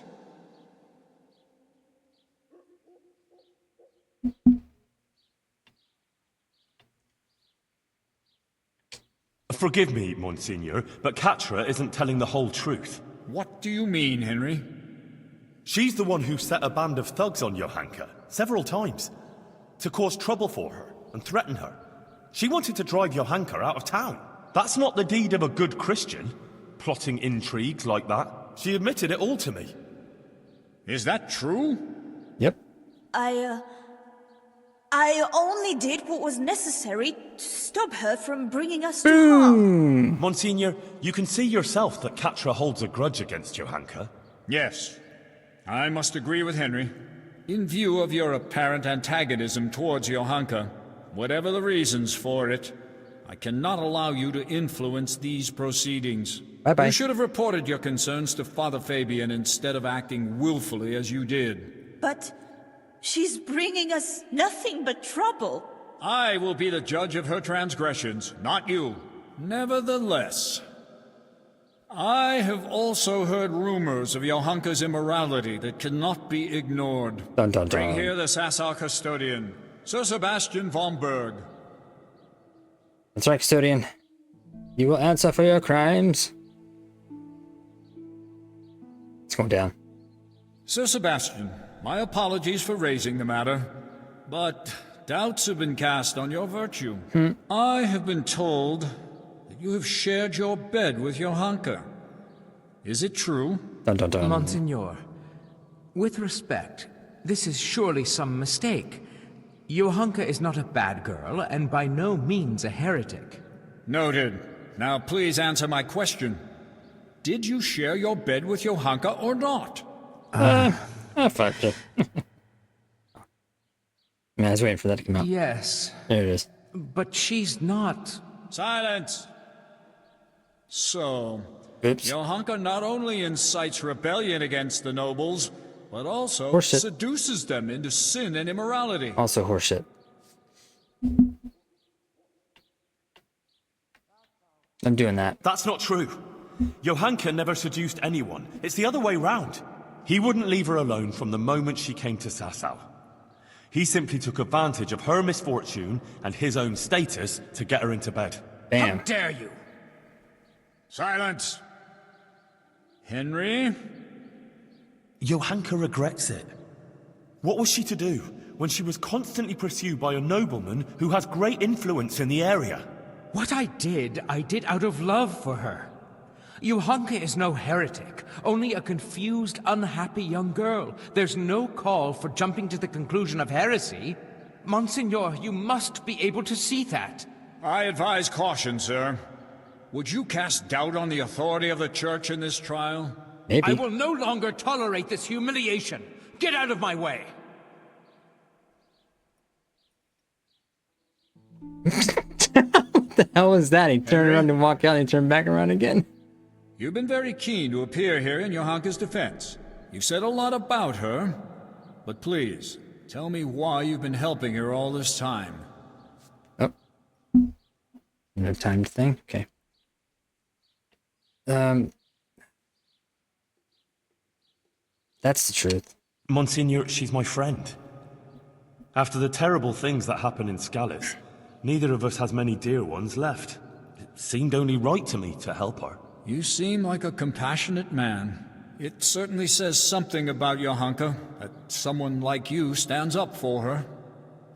Forgive me, Monsignor, but Katra isn't telling the whole truth. What do you mean, Henry? She's the one who set a band of thugs on Johanka, several times, to cause trouble for her and threaten her. She wanted to drive Johanka out of town. That's not the deed of a good Christian, plotting intrigues like that. She admitted it all to me. Is that true? Yep. I only did what was necessary to stop her from bringing us to harm. Monsignor, you can see yourself that Katra holds a grudge against Johanka. Yes. I must agree with Henry. In view of your apparent antagonism towards Johanka, whatever the reasons for it, I cannot allow you to influence these proceedings. Bye-bye. You should have reported your concerns to Father Fabian instead of acting willfully as you did. But she's bringing us nothing but trouble. I will be the judge of her transgressions, not you. Nevertheless, I have also heard rumors of Johanka's immorality that cannot be ignored. Dun, dun, Bring dun. here the Sasau custodian, Sir Sebastian von Berg. That's right, custodian. You will answer for your crimes. It's going down. Sir Sebastian, my apologies for raising the matter, but doubts have been cast on your virtue. I have been told that you have shared your bed with Johanka. Is it true? Dun, dun, dun. Monsignor, with respect, this is surely some mistake. Johanka is not a bad girl, and by no means a heretic. Noted. Now please answer my question. Did you share your bed with Johanka or not? Fuck it. Man, I was waiting for that to come out. Yes, There it is. but she's not. Silence! So, Oops. Johanka not only incites rebellion against the nobles, but also Horseshit. seduces them into sin and immorality. Also horseshit. I'm doing that. That's not true. Johanka never seduced anyone. It's the other way round. He wouldn't leave her alone from the moment she came to Sasau. He simply took advantage of her misfortune and his own status to get her into bed. Bam. How dare you! Silence! Henry? Johanka regrets it. What was she to do when she was constantly pursued by a nobleman who has great influence in the area? What I did out of love for her. Johanka is no heretic, only a confused, unhappy young girl. There's no call for jumping to the conclusion of heresy. Monsignor, you must be able to see that. I advise caution, sir. Would you cast doubt on the authority of the Church in this trial? Maybe. I will no longer tolerate this humiliation. Get out of my way! What the hell was that? He turned around and walked out and he turned back around again. You've been very keen to appear here in Johanka's defense. You've said a lot about her, but please, tell me why you've been helping her all this time. Oh. No time to think? Okay. That's the truth. Monsignor, she's my friend. After the terrible things that happened in Scallis, neither of us has many dear ones left. It seemed only right to me to help her. You seem like a compassionate man. It certainly says something about Johanka, that someone like you stands up for her.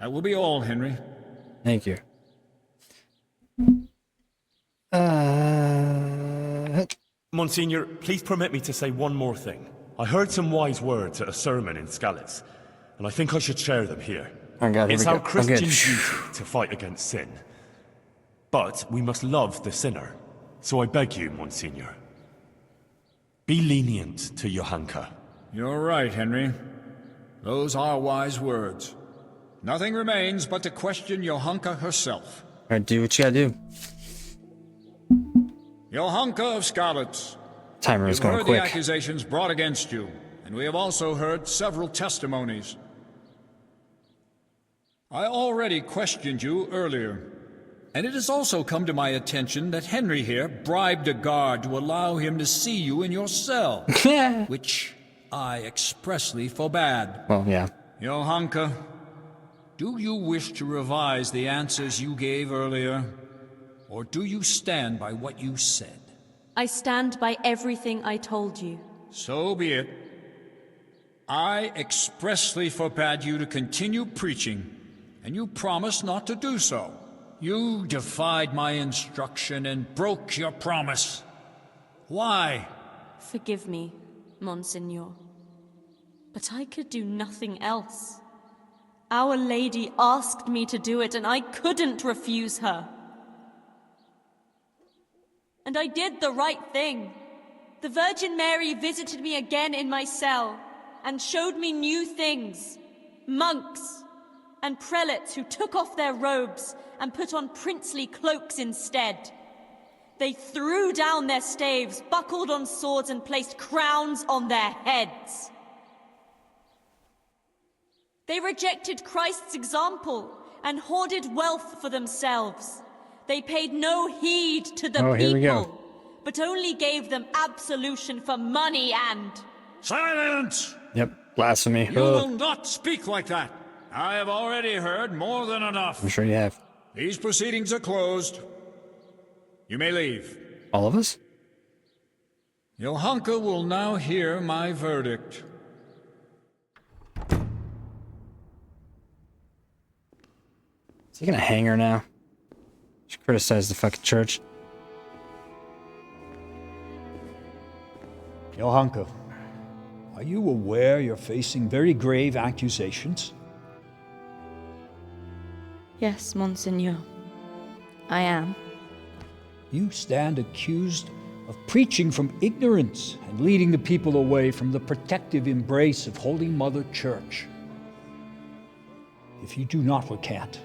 That will be all, Henry. Thank you. Monsignor, please permit me to say one more thing. I heard some wise words at a sermon in Scallis, and I think I should share them here. Oh God, here it's we our go. Christian Okay. duty to fight against sin. But we must love the sinner. So I beg you, Monsignor, be lenient to Johanka. You're right, Henry. Those are wise words. Nothing remains but to question Johanka herself. Alright, do what you gotta do. Johanka of Skalitz. Timer is You've going heard quick. the accusations brought against you, and we have also heard several testimonies. I already questioned you earlier, and it has also come to my attention that Henry here bribed a guard to allow him to see you in your cell, which I expressly forbade. Well, yeah. Johanka, do you wish to revise the answers you gave earlier, or do you stand by what you said? I stand by everything I told you. So be it. I expressly forbade you to continue preaching, and you promised not to do so. You defied my instruction and broke your promise. Why? Forgive me, Monsignor. But I could do nothing else. Our Lady asked me to do it, and I couldn't refuse her. And I did the right thing. The Virgin Mary visited me again in my cell and showed me new things. Monks and prelates who took off their robes and put on princely cloaks instead. They threw down their staves, buckled on swords, and placed crowns on their heads. They rejected Christ's example and hoarded wealth for themselves. They paid no heed to the here we go. people, but only gave them absolution for money and... Silence! Yep, blasphemy. You will not speak like that. I have already heard more than enough. I'm sure you have. These proceedings are closed. You may leave. All of us? Johanka will now hear my verdict. Is he gonna hang her now? She criticized the fucking church. Johanka, are you aware you're facing very grave accusations? Yes, Monsignor. I am. You stand accused of preaching from ignorance and leading the people away from the protective embrace of Holy Mother Church. If you do not recant,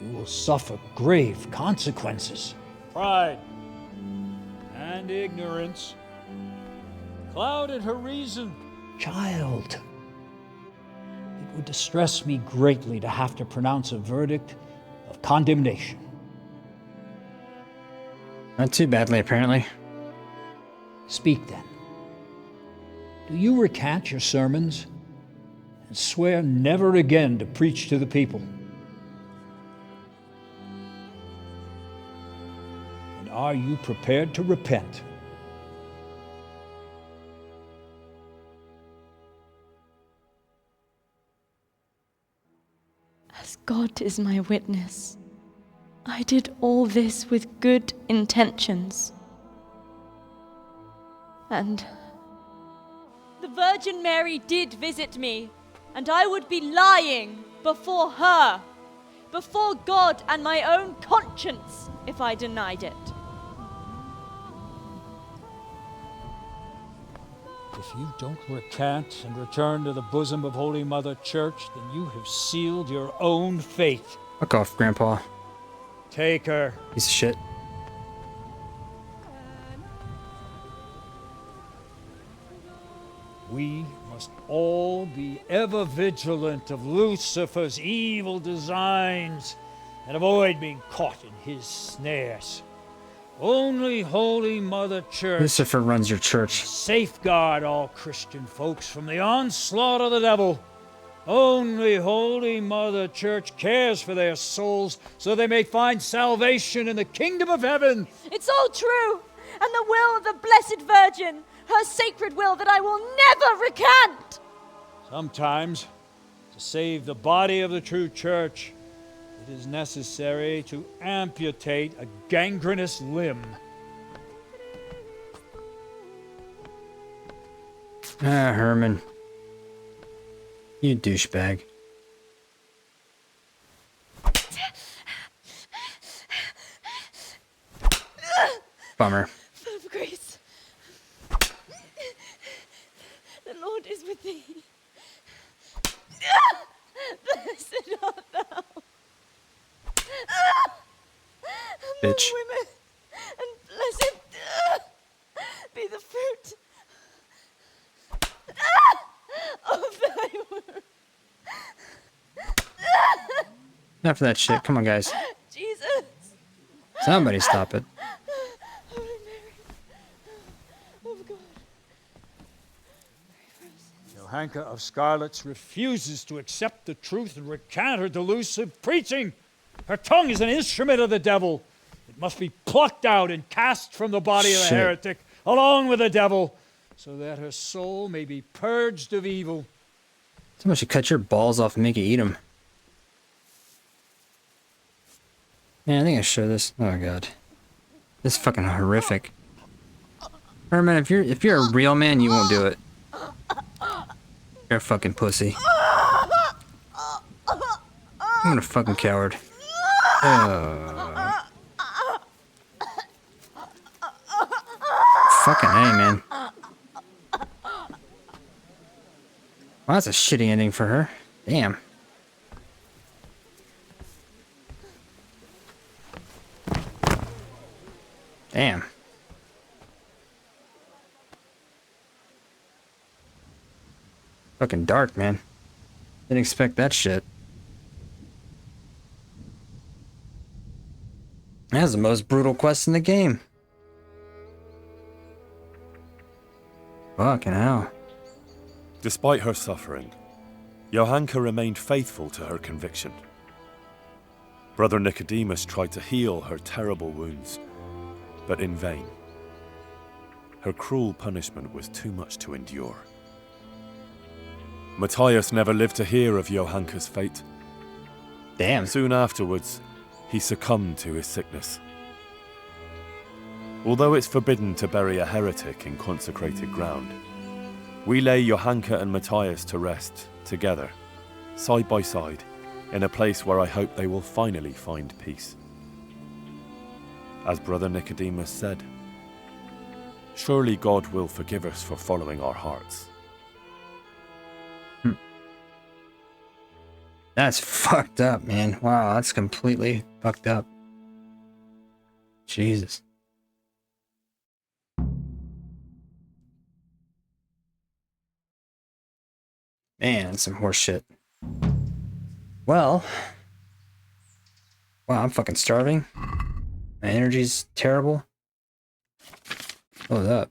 you will suffer grave consequences. Pride and ignorance clouded her reason. Child, it would distress me greatly to have to pronounce a verdict of condemnation. Not too badly, apparently. Speak then. Do you recant your sermons and swear never again to preach to the people? And are you prepared to repent? As God is my witness, I did all this with good intentions. And the Virgin Mary did visit me, and I would be lying before her, before God and my own conscience, if I denied it. If you don't recant and return to the bosom of Holy Mother Church, then you have sealed your own fate. Fuck off, Grandpa. Take her. Piece of shit. We must all be ever vigilant of Lucifer's evil designs and avoid being caught in his snares. Only Holy Mother Church Lucifer runs your church. safeguard all Christian folks from the onslaught of the devil. Only Holy Mother Church cares for their souls so they may find salvation in the kingdom of heaven. It's all true, and the will of the Blessed Virgin, her sacred will that I will never recant. Sometimes, to save the body of the true church, it is necessary to amputate a gangrenous limb. Ah, Herman. You douchebag. Bummer. Full of grace. The Lord is with thee. Blessed art thou. Among Bitch. women, and blessed be the fruit of thy womb. Enough of that shit. Come on, guys. Jesus. Somebody stop it. Holy Mary, of God. Johanka of Scarlets refuses to accept the truth and recant her delusive preaching. Her tongue is an instrument of the devil. It must be plucked out and cast from the body of the Shit. heretic, along with the devil, so that her soul may be purged of evil. Someone should cut your balls off and make you eat them. Man, I think I show this. Oh god, this is fucking horrific. Herman, if you're a real man, you won't do it. You're a fucking pussy. I'm a fucking coward. Fucking A, man. Well, that's a shitty ending for her. Damn. Damn. Fucking dark, man. Didn't expect that shit. That's the most brutal quest in the game. Fucking hell. Despite her suffering, Johanka remained faithful to her conviction. Brother Nicodemus tried to heal her terrible wounds, but in vain. Her cruel punishment was too much to endure. Matthias never lived to hear of Johanka's fate. Damn. Soon afterwards, he succumbed to his sickness. Although it's forbidden to bury a heretic in consecrated ground, we lay Johanka and Matthias to rest together, side by side, in a place where I hope they will finally find peace. As Brother Nicodemus said, Surely God will forgive us for following our hearts. That's fucked up, man. Wow, that's completely fucked up. Jesus. Man, some horse shit. Well, wow, I'm fucking starving. My energy's terrible. Hold up.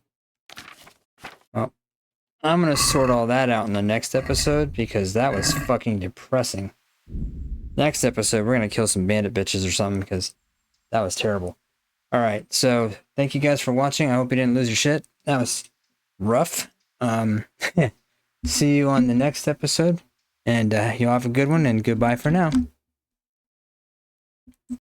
Well, I'm gonna sort all that out in the next episode because that was fucking depressing. Next episode, we're gonna kill some bandit bitches or something because that was terrible. Alright, so thank you guys for watching. I hope you didn't lose your shit. That was rough. See you on the next episode. And y'all have a good one, and goodbye for now.